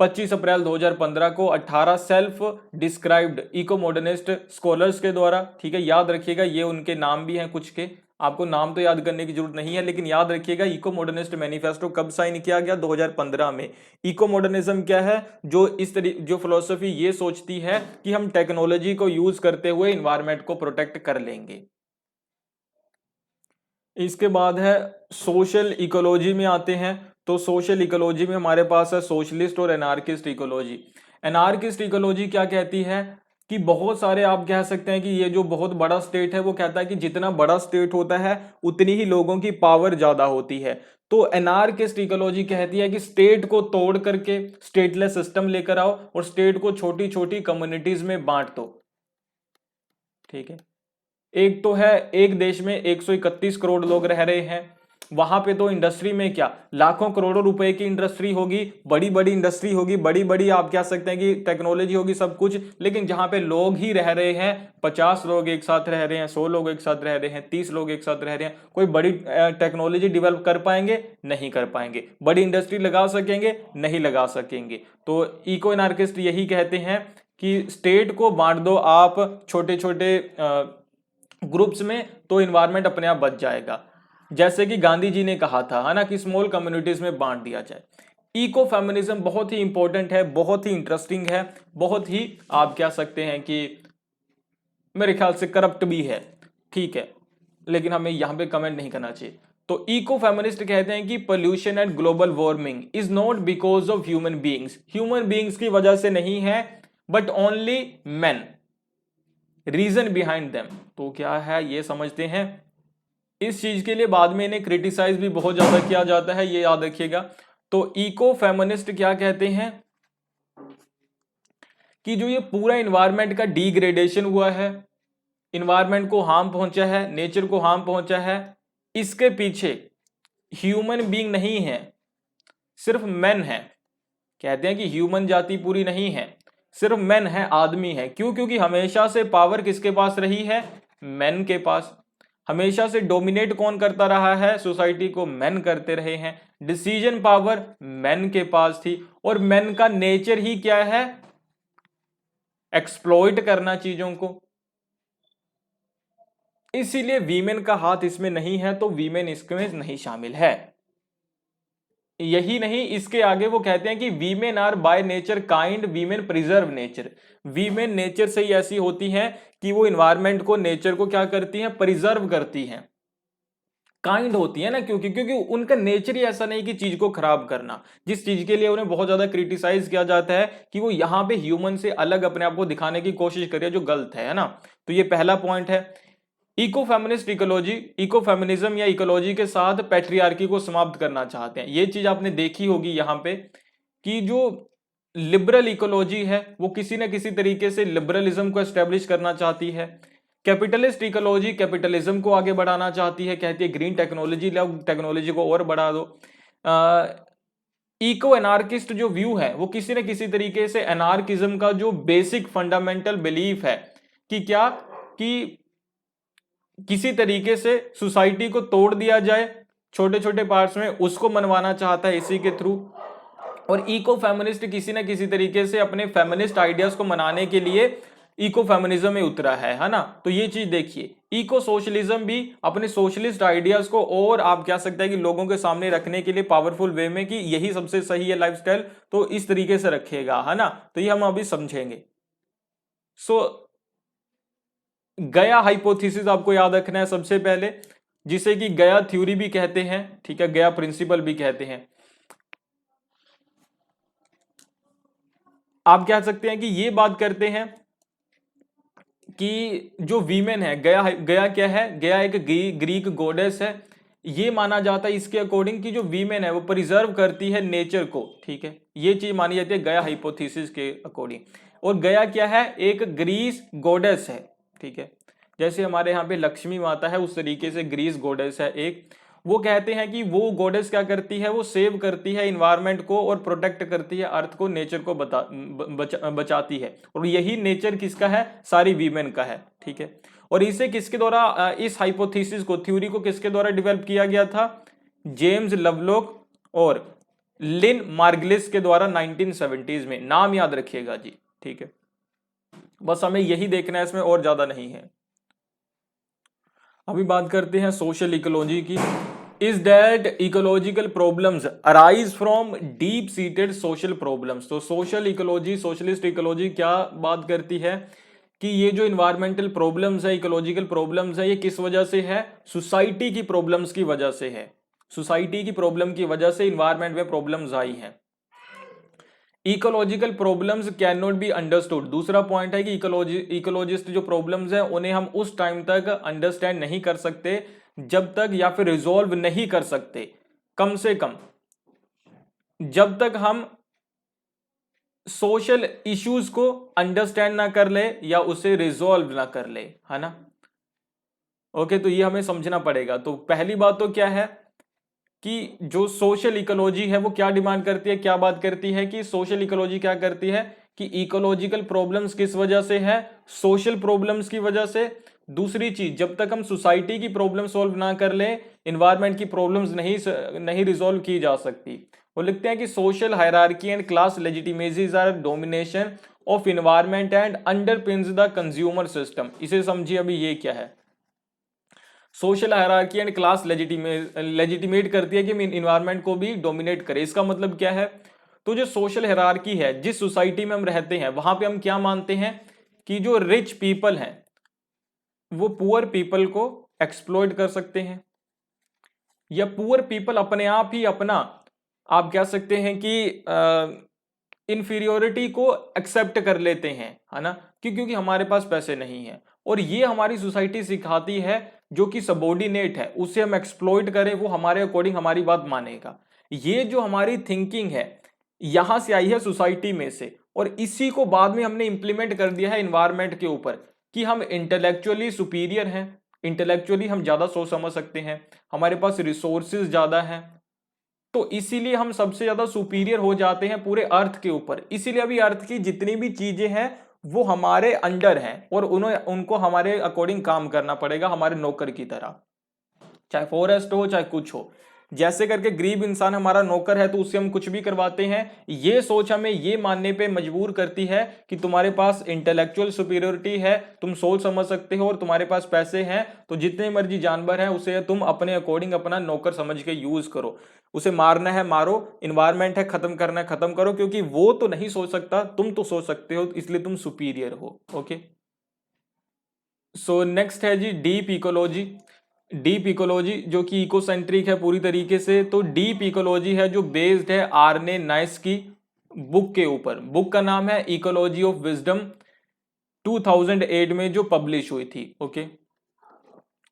25 अप्रैल 2015 को 18 self described ecomodernist scholars के द्वारा। ठीक है, याद रखिएगा ये उनके नाम भी हैं कुछ के, आपको नाम तो याद करने की जरूरत नहीं है, लेकिन याद रखिएगा इको मॉडर्निस्ट मैनिफेस्टो कब साइन किया गया? 2015 में। इको मॉडर्निज्म क्या है? जो फिलोसफी ये सोचती है कि हम टेक्नोलॉजी को यूज करते हुए इन्वायरमेंट को प्रोटेक्ट कर लेंगे। इसके बाद है सोशल इकोलॉजी में आते हैं। तो सोशल इकोलॉजी में हमारे पास है सोशलिस्ट और एनार्किस्ट इकोलॉजी। एनार्किस्ट इकोलॉजी क्या कहती है कि बहुत सारे, आप कह सकते हैं कि ये जो बहुत बड़ा स्टेट है वो कहता है कि जितना बड़ा स्टेट होता है उतनी ही लोगों की पावर ज्यादा होती है। तो एनार्किस्ट इकोलॉजी कहती है कि स्टेट को तोड़ करके स्टेटलेस सिस्टम लेकर आओ और स्टेट को छोटी छोटी कम्युनिटीज में बांट दो। ठीक है, एक तो है एक देश में 131 करोड़ लोग रह रहे हैं, वहां पे तो इंडस्ट्री में क्या लाखों करोड़ों रुपए की इंडस्ट्री होगी, बड़ी बड़ी इंडस्ट्री होगी, बड़ी बड़ी आप कह सकते हैं कि टेक्नोलॉजी होगी, सब कुछ। लेकिन जहां पे लोग ही रह रहे हैं, 50 लोग एक साथ रह रहे हैं, 100 लोग एक साथ रह रहे हैं, 30 लोग एक साथ रह रहे हैं, कोई बड़ी टेक्नोलॉजी डेवलप कर पाएंगे? नहीं कर पाएंगे। बड़ी इंडस्ट्री लगा सकेंगे? नहीं लगा सकेंगे। तो इको एनार्किस्ट यही कहते हैं कि स्टेट को बांट दो आप छोटे छोटे ग्रुप्स में, तो इन्वायरमेंट अपने आप बच जाएगा। जैसे कि गांधी जी ने कहा था, है ना, कि स्मॉल कम्युनिटीज में बांट दिया जाए। इको फेमिनिज्म बहुत ही इंपॉर्टेंट है, बहुत ही इंटरेस्टिंग है, बहुत ही आप कह सकते हैं कि मेरे ख्याल से करप्ट भी है। ठीक है, लेकिन हमें यहां पे कमेंट नहीं करना चाहिए। तो इको फेमिनिस्ट कहते हैं कि pollution and global warming is not because of human beings की वजह से नहीं है, but only man, reason behind them. तो क्या है ये समझते हैं। इस चीज के लिए बाद में इन्हें क्रिटिसाइज भी बहुत ज्यादा किया जाता है, ये याद रखिएगा। तो इको फेमिनिस्ट क्या कहते हैं कि जो ये पूरा इन्वायरमेंट का डिग्रेडेशन हुआ है, इन्वायरमेंट को हार्म पहुंचा है, नेचर को हार्म पहुंचा है, इसके पीछे ह्यूमन बीइंग नहीं है, सिर्फ मैन है। कहते हैं कि ह्यूमन जाति पूरी नहीं है, सिर्फ मैन है, आदमी है। क्यों? क्योंकि हमेशा से पावर किसके पास रही है? मैन के पास। हमेशा से डोमिनेट कौन करता रहा है? सोसाइटी को मैन करते रहे हैं। डिसीजन पावर मैन के पास थी, और मैन का नेचर ही क्या है? एक्सप्लॉइट करना चीजों को। इसीलिए वीमेन का हाथ इसमें नहीं है, तो वीमेन इसमें नहीं शामिल है। यही नहीं, इसके आगे वो कहते हैं कि women are by nature kind, women preserve nature. Women nature से ही ऐसी होती हैं कि वो इन्वायरमेंट को, नेचर को क्या करती हैं? प्रिजर्व करती हैं। काइंड होती है ना, क्योंकि उनका नेचर ही ऐसा नहीं कि चीज को खराब करना। जिस चीज के लिए उन्हें बहुत ज्यादा क्रिटिसाइज किया जाता है कि वो यहां पे ह्यूमन से अलग अपने आप को दिखाने की कोशिश कर रही है, जो गलत है ना। तो ये पहला पॉइंट है। Ecofeminist ecology, ecofeminism या इकोलॉजी के साथ पैट्रियार्की को समाप्त करना चाहते हैं। ये चीज आपने देखी होगी यहाँ पे कि जो लिबरल इकोलॉजी है वो किसी ना किसी तरीके से लिबरलिज्म को एस्टेब्लिश करना चाहती है। कैपिटलिस्ट इकोलॉजी कैपिटलिज्म को आगे बढ़ाना चाहती है, कहती है ग्रीन टेक्नोलॉजी लाओ, टेक्नोलॉजी को और बढ़ा दो। इको एनार्किस्ट जो व्यू है वो किसी न किसी तरीके से एनार्किज्म का जो बेसिक फंडामेंटल बिलीफ है कि क्या, कि किसी तरीके से सोसाइटी को तोड़ दिया जाए छोटे छोटे पार्ट्स में, उसको मनवाना चाहता है इसी के थ्रू। और इको फेमिनिस्ट किसी न किसी तरीके से अपने फेमिनिस्ट आइडियाज को मनाने के लिए इको फेमिनिज्म में उतरा है ना। तो ये चीज देखिए, इको सोशलिज्म भी अपने सोशलिस्ट आइडियाज को और आप कह सकते हैं कि लोगों के सामने रखने के लिए पावरफुल वे में कि यही सबसे सही है लाइफस्टाइल, तो इस तरीके से रखेगा, है ना। तो ये हम अभी समझेंगे। गया हाइपोथेसिस आपको याद रखना है सबसे पहले, जिसे कि गया थ्योरी भी कहते हैं, ठीक है, गया प्रिंसिपल भी कहते हैं। आप कह सकते हैं कि ये बात करते हैं कि जो वीमेन है, गया क्या है? गया एक ग्रीक गॉडेस है। ये माना जाता है इसके अकॉर्डिंग कि जो वीमेन है वो प्रिजर्व करती है नेचर को, ठीक है, ये चीज मानी जाती है गया हाइपोथेसिस के अकॉर्डिंग। और गया क्या है, एक ग्रीस गॉडेस है, ठीक है, जैसे हमारे यहाँ पे लक्ष्मी माता है उस तरीके से ग्रीस गॉडेस है एक। वो कहते हैं कि वो गॉडेस क्या करती है, वो सेव करती है इन्वायरमेंट को और प्रोटेक्ट करती है अर्थ को, नेचर को बचाती है। और यही नेचर किसका है, सारी वीमेन का है, ठीक है। और इसे किसके द्वारा, इस हाइपोथेसिस को, थ्योरी को किसके द्वारा डेवलप किया गया था, जेम्स लवलॉक और लिन मार्गलिस के द्वारा 1970s में। नाम याद रखिएगा जी, ठीक है, बस हमें यही देखना है, इसमें और ज्यादा नहीं है। अभी बात करते हैं सोशल इकोलॉजी की। Is that ecological problems arise from deep seated social problems. तो सोशल इकोलॉजी, सोशलिस्ट इकोलॉजी क्या बात करती है कि ये जो इन्वायरमेंटल प्रॉब्लम्स है, इकोलॉजिकल प्रॉब्लम्स है, ये किस वजह से है, सोसाइटी की प्रॉब्लम्स की वजह से है। सोसाइटी की प्रॉब्लम की वजह से इन्वायरमेंट में प्रॉब्लम्स आई हैं। Ecological problems can not be understood. दूसरा पॉइंट है कि इकोलॉजिस्ट जो प्रॉब्लम्स हैं उन्हें हम उस टाइम तक अंडरस्टैंड नहीं कर सकते जब तक, या फिर रिजॉल्व नहीं कर सकते कम से कम जब तक हम सोशल इश्यूज को अंडरस्टैंड ना कर ले या उसे रिजॉल्व ना कर ले, है ना। ओके, तो ये हमें समझना पड़ेगा। तो पहली बात तो क्या है कि जो सोशल इकोलॉजी है वो क्या डिमांड करती है, क्या बात करती है कि सोशल इकोलॉजी क्या करती है कि इकोलॉजिकल प्रॉब्लम्स किस वजह से है, सोशल प्रॉब्लम्स की वजह से। दूसरी चीज, जब तक हम सोसाइटी की प्रॉब्लम सॉल्व ना कर ले, इन्वायरमेंट की प्रॉब्लम्स नहीं रिजॉल्व की जा सकती। वो लिखते हैं कि social hierarchy and class legitimacies are domination of environment and underpins the consumer system. इसे समझिए अभी ये क्या है। Social hierarchy and class legitimate करती है कि इन्वायरमेंट को भी डोमिनेट करे। इसका मतलब क्या है, तो जो सोशल हायरार्की है, जिस सोसाइटी में हम रहते हैं वहां पे हम क्या मानते हैं कि जो रिच पीपल हैं वो पुअर पीपल को एक्सप्लॉइट कर सकते हैं, या पुअर पीपल अपने आप ही अपना, आप कह सकते हैं कि इंफीरियोरिटी को एक्सेप्ट कर लेते हैं, है ना, क्योंकि हमारे पास पैसे नहीं है। और ये हमारी सोसाइटी सिखाती है जो कि सबॉर्डिनेट है उसे हम एक्सप्लॉइट करें, वो हमारे अकॉर्डिंग हमारी बात मानेगा। ये जो हमारी थिंकिंग है यहां से आई है सोसाइटी में से, और इसी को बाद में हमने इंप्लीमेंट कर दिया है इन्वायरमेंट के ऊपर कि हम इंटेलेक्चुअली सुपीरियर हैं, इंटेलेक्चुअली हम ज्यादा सोच समझ सकते हैं, हमारे पास रिसोर्सेज ज्यादा हैं, तो इसीलिए हम सबसे ज्यादा सुपीरियर हो जाते हैं पूरे अर्थ के ऊपर। इसीलिए अभी अर्थ की जितनी भी चीजें हैं वो हमारे अंडर हैं और उनको हमारे अकॉर्डिंग काम करना पड़ेगा, हमारे नौकर की तरह, चाहे फॉरेस्ट हो चाहे कुछ हो। जैसे करके गरीब इंसान हमारा नौकर है तो उससे हम कुछ भी करवाते हैं। ये सोच हमें ये मानने पे मजबूर करती है कि तुम्हारे पास इंटेलेक्चुअल सुपीरियोरिटी है, तुम सोच समझ सकते हो और तुम्हारे पास पैसे हैं, तो जितने मर्जी जानवर हैं उसे तुम अपने अकॉर्डिंग अपना नौकर समझ के यूज करो। उसे मारना है मारो, इन्वायरमेंट है खत्म करना है खत्म करो, क्योंकि वो तो नहीं सोच सकता, तुम तो सोच सकते हो, इसलिए तुम सुपीरियर हो। ओके, सो नेक्स्ट है जी डीप इकोलॉजी। डीप इकोलॉजी जो कि इकोसेंट्रिक है पूरी तरीके से। तो डीप इकोलॉजी है जो बेस्ड है आर्ने नाइस की बुक के ऊपर। बुक का नाम है इकोलॉजी ऑफ विजडम, 2008 में जो पब्लिश हुई थी। ओके,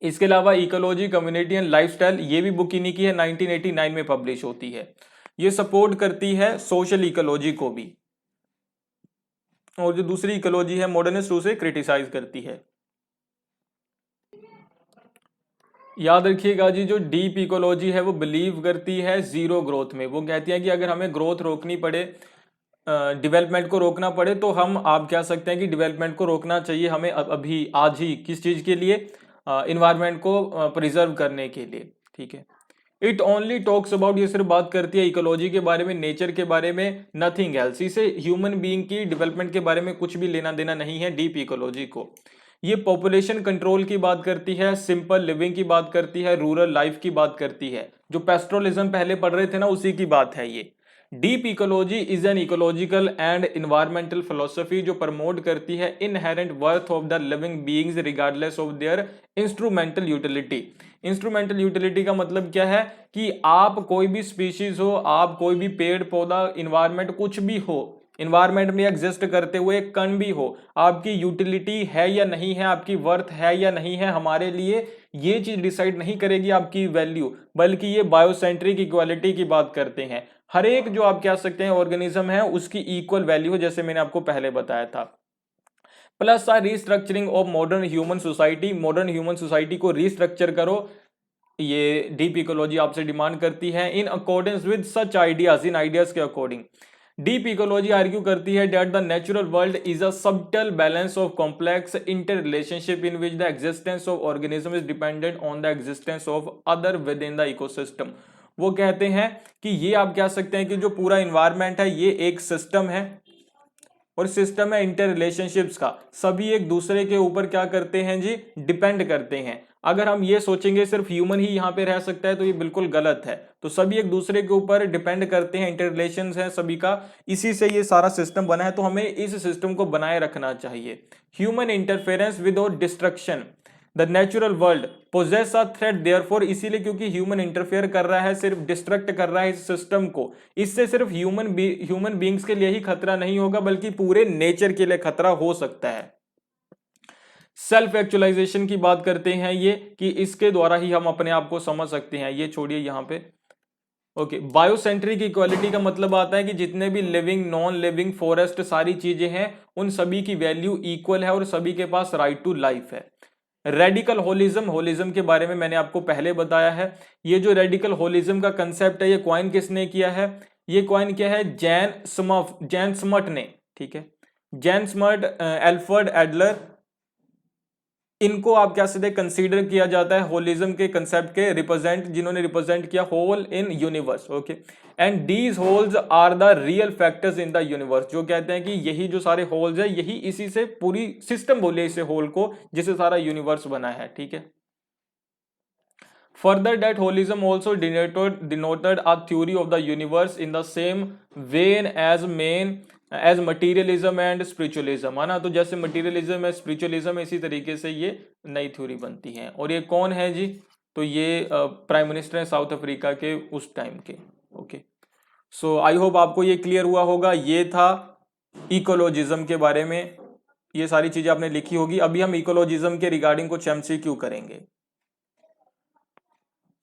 इसके अलावा इकोलॉजी कम्युनिटी एंड लाइफस्टाइल, ये भी बुक इन्हीं की है, 1989 में पब्लिश होती है। ये सपोर्ट करती है सोशल इकोलॉजी को भी, और जो दूसरी इकोलॉजी है मॉडर्निस्ट उसे क्रिटिसाइज करती है। याद रखिएगा जी, जो डीप इकोलॉजी है वो बिलीव करती है जीरो ग्रोथ में। वो कहती है कि अगर हमें ग्रोथ रोकनी पड़े, डेवलपमेंट को रोकना पड़े, तो हम आप कह सकते हैं कि डेवलपमेंट को रोकना चाहिए हमें अभी आज ही। किस चीज के लिए, इन्वायरमेंट को प्रिजर्व करने के लिए, ठीक है। इट ओनली टॉक्स अबाउट, ये सिर्फ बात करती है इकोलॉजी के बारे में, नेचर के बारे में, नथिंग एल्स। इसे ह्यूमन बीइंग की डेवलपमेंट के बारे में कुछ भी लेना देना नहीं है डीप इकोलॉजी को। ये पॉपुलेशन कंट्रोल की बात करती है, सिंपल लिविंग की बात करती है, रूरल लाइफ की बात करती है। जो पेस्ट्रोलिज्म पहले पढ़ रहे थे ना, उसी की बात है ये। Deep ecology is an ecological and environmental philosophy जो प्रमोट करती है inherent worth of the living beings regardless of their instrumental utility. Instrumental utility का मतलब क्या है कि आप कोई भी स्पीशीज हो, आप कोई भी पेड़ पौधा, इन्वायरमेंट कुछ भी हो, इन्वायरमेंट में एग्जिस्ट करते हुए एक कण भी हो, आपकी यूटिलिटी है या नहीं है, आपकी वर्थ है या नहीं है हमारे लिए, ये चीज डिसाइड नहीं करेगी आपकी वैल्यू, बल्कि ये बायोसेंट्रिक इक्वालिटी की बात करते हैं। हर एक जो आप कह सकते हैं ऑर्गेनिज्म है उसकी इक्वल वैल्यू है, जैसे मैंने आपको पहले बताया था। Plus restructuring of modern human society, modern human society को रीस्ट्रक्चर करो, ये डीप इकोलॉजी आपसे डिमांड करती है। In accordance with such ideas, in ideas के अकॉर्डिंग डीप इकोलॉजी आर्ग्यू करती है that the natural world is a subtle balance of complex inter relationship in which the existence of organism is dependent on the existence of other with in the ecosystem. वो कहते हैं कि ये आप कह सकते हैं कि जो पूरा इन्वायरमेंट है ये एक सिस्टम है, और सिस्टम है इंटर रिलेशनशिप्स का, सभी एक दूसरे के ऊपर क्या करते हैं जी, डिपेंड करते हैं। अगर हम ये सोचेंगे सिर्फ ह्यूमन ही यहाँ पे रह सकता है तो ये बिल्कुल गलत है। तो सभी एक दूसरे के ऊपर डिपेंड करते हैं, इंटर रिलेशंस है सभी का, इसी से ये सारा सिस्टम बना है। तो हमें इस सिस्टम को बनाए रखना चाहिए। Human interference without destruction the natural world poses a threat therefore, इसीलिए क्योंकि ह्यूमन इंटरफेयर कर रहा है, सिर्फ डिस्ट्रक्ट कर रहा है इस सिस्टम को, इससे सिर्फ ह्यूमन बींग्स के लिए ही खतरा नहीं होगा बल्कि पूरे नेचर के लिए खतरा हो सकता है। सेल्फ एक्चुअलाइजेशन की बात करते हैं ये, कि इसके द्वारा ही हम अपने आप को समझ सकते हैं। ये छोड़िए यहाँ पे, ओके। बायोसेंट्रिक इक्वालिटी का मतलब आता है कि जितने भी लिविंग नॉन लिविंग फॉरेस्ट सारी चीजें हैं उन सभी की वैल्यू इक्वल है और सभी के पास राइट टू लाइफ है। रेडिकल होलिज्म, होलिज्म के बारे में मैंने आपको पहले बताया है। ये जो रेडिकल होलिज्म का कंसेप्ट है ये क्वाइन किसने किया है, ये क्वाइन किया है जैन स्मर्ट ने, ठीक है। जैन स्मर्ट, एल्फ्रेड एडलर, इनको आप क्या सीधे कंसीडर किया जाता है होलिज्म के कंसेप्ट के रिप्रेजेंट, जिन्होंने रिप्रेजेंट किया whole in universe, okay. And these wholes are the real factors in the universe, जो कहते हैं कि यही जो सारे होल्स है यही इसी से पूरी सिस्टम बोले इसे होल को, जिससे सारा यूनिवर्स बना है, ठीक है। Further, that holism also denoted a theory of the universe in the same vein as materialism and spiritualism, है ना। तो जैसे materialism है, spiritualism है, इसी तरीके से ये नई थ्योरी बनती है। और ये कौन है जी, तो ये प्राइम मिनिस्टर है साउथ अफ्रीका के उस टाइम के, ओके। सो आई होप आपको ये क्लियर हुआ होगा। ये था इकोलॉजिज्म के बारे में, ये सारी चीजें आपने लिखी होगी। अभी हम इकोलॉजिज्म के रिगार्डिंग कुछ MCQ करेंगे।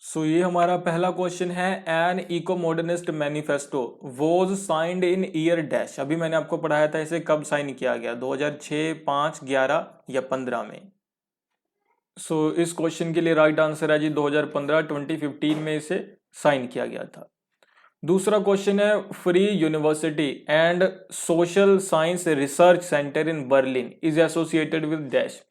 सो ये हमारा पहला क्वेश्चन है, an ecomodernist manifesto was signed in year dash. अभी मैंने आपको पढ़ाया था इसे कब साइन किया गया, 2006, 5, 11 या 15 में। सो इस क्वेश्चन के लिए राइट आंसर है जी 2015, 2015 में इसे साइन किया गया था। दूसरा क्वेश्चन है, free university and social science research centre in Berlin is associated with dash.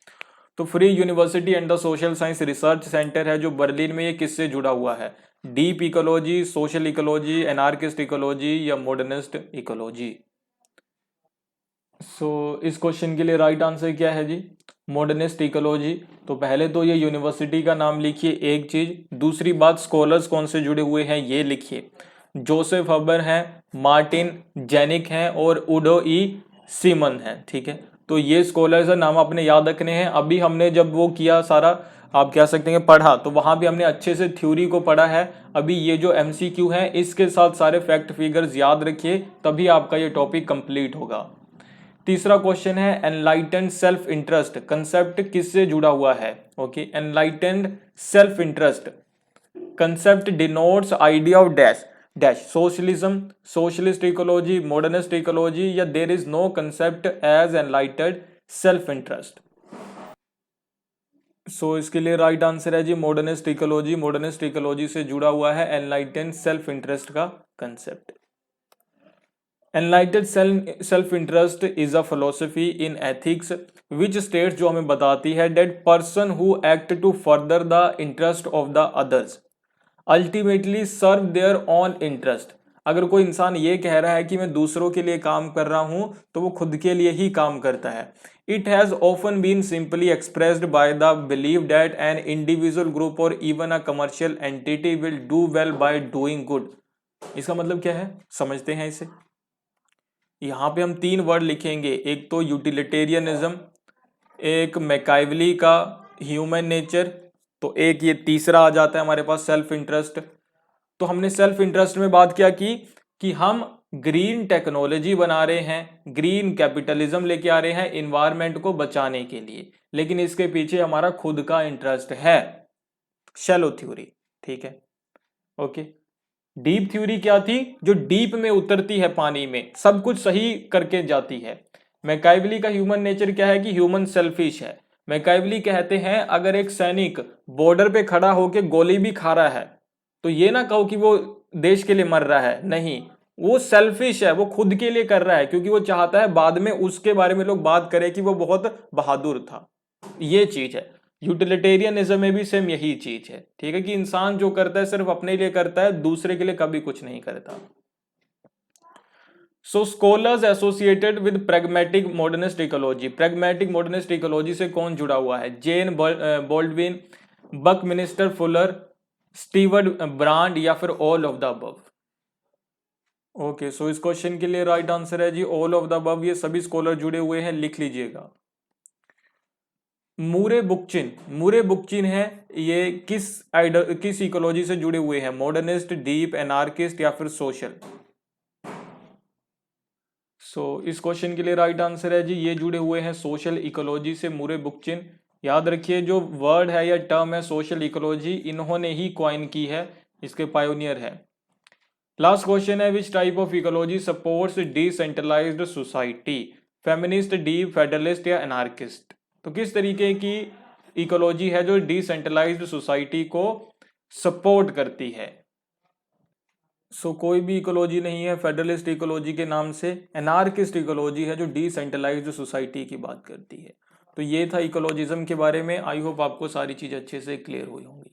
तो free university and the social science research centre है जो बर्लिन में, ये किससे जुड़ा हुआ है, deep ecology, social ecology, anarchist ecology या मॉडर्निस्ट इकोलॉजी। सो इस क्वेश्चन के लिए राइट आंसर क्या है जी, मॉडर्निस्ट इकोलॉजी। तो पहले तो ये यूनिवर्सिटी का नाम लिखिए, एक चीज। दूसरी बात, स्कॉलर्स कौन से जुड़े हुए हैं ये लिखिए, जोसेफ हबर हैं, मार्टिन जेनिक हैं और उडो ई सीमन हैं, ठीक है। तो ये स्कॉलर्स है, नाम आपने याद रखने हैं। अभी हमने जब वो किया सारा, आप कह सकते हैं पढ़ा, तो वहां भी हमने अच्छे से थ्योरी को पढ़ा है। अभी ये जो MCQ है इसके साथ सारे फैक्ट फिगर्स याद रखिए, तभी आपका ये टॉपिक कंप्लीट होगा। तीसरा क्वेश्चन है, एनलाइटेंड सेल्फ इंटरेस्ट कंसेप्ट किससे जुड़ा हुआ है, okay. Enlightened self interest concept denotes idea of dash dash, socialism, socialist ecology, modernist ecology या there is no concept as enlightened self interest. So इसके लिए राइट आंसर है जी मॉडर्निस्ट इकोलॉजी। मॉडर्निस्ट इकोलॉजी से जुड़ा हुआ है एनलाइटेंड सेल्फ इंटरेस्ट का concept. Enlightened self interest is a philosophy in ethics which states, जो हमें बताती है that person who act to further the interest of the others ultimately serve their own interest. अगर कोई इंसान ये कह रहा है कि मैं दूसरों के लिए काम कर रहा हूं तो वो खुद के लिए ही काम करता है। It has often been simply expressed by the believe that an individual group और even a commercial entity will do well by doing good. इसका मतलब क्या है, समझते हैं इसे। यहाँ पे हम 3 वर्ड लिखेंगे, एक तो यूटिलिटेरियनिज्म, एक मैकाइवली का ह्यूमन नेचर, तो एक ये तीसरा आ जाता है हमारे पास सेल्फ इंटरेस्ट। तो हमने सेल्फ इंटरेस्ट में बात क्या की कि हम ग्रीन टेक्नोलॉजी बना रहे हैं, ग्रीन कैपिटलिज्म लेके आ रहे हैं इन्वायरमेंट को बचाने के लिए, लेकिन इसके पीछे हमारा खुद का इंटरेस्ट है। शैलो थ्योरी, ठीक है, ओके। डीप थ्योरी क्या थी? जो डीप में उतरती है, पानी में सब कुछ सही करके जाती है। मैकाइवली का ह्यूमन नेचर क्या है कि ह्यूमन सेल्फिश है। मैकाइवली कहते हैं अगर एक सैनिक बॉर्डर पे खड़ा होकर गोली भी खा रहा है तो ये ना कहो कि वो देश के लिए मर रहा है, नहीं, वो सेल्फिश है, वो खुद के लिए कर रहा है, क्योंकि वो चाहता है बाद में उसके बारे में लोग बात करें कि वो बहुत बहादुर था। ये चीज है। यूटिलिटेरियनिज्म में भी सेम यही चीज है, ठीक है, कि इंसान जो करता है सिर्फ अपने लिए करता है, दूसरे के लिए कभी कुछ नहीं करता। So scholars associated with pragmatic modernist ecology, pragmatic modernist ecology से कौन जुड़ा हुआ है? Jane Baldwin, Buckminster Fuller, Stewart Brand, या फिर all of the above? Okay, so इस क्वेश्चन के लिए राइट आंसर है जी ऑल ऑफ द अबव। ये सभी स्कॉलर जुड़े हुए हैं, लिख लीजिएगा। मूरे बुकचिन, मूरे बुकचिन है, ये किस इकोलॉजी से जुड़े हुए हैं? मॉडर्निस्ट, डीप, एनार्किस्ट, या फिर सोशल? सो इस क्वेश्चन के लिए राइट आंसर है जी ये जुड़े हुए हैं सोशल इकोलॉजी से, मूरे बुकचिन। याद रखिए जो वर्ड है या टर्म है सोशल इकोलॉजी, इन्होंने ही कॉइन की है, इसके पायोनियर है। लास्ट क्वेश्चन है which type of ecology supports decentralised society? Feminist, deep, federalist, या एनार्किस्ट? तो किस तरीके की इकोलॉजी है जो डिसेंट्रलाइज्ड सोसाइटी को सपोर्ट करती है? सो कोई भी इकोलॉजी नहीं है फेडरलिस्ट इकोलॉजी के नाम से, एनार्किस्ट इकोलॉजी है जो डिसेंट्रलाइज्ड सोसाइटी की बात करती है। तो ये था इकोलॉजिज्म के बारे में। आई होप आपको सारी चीज़ अच्छे से क्लियर हुई होंगी।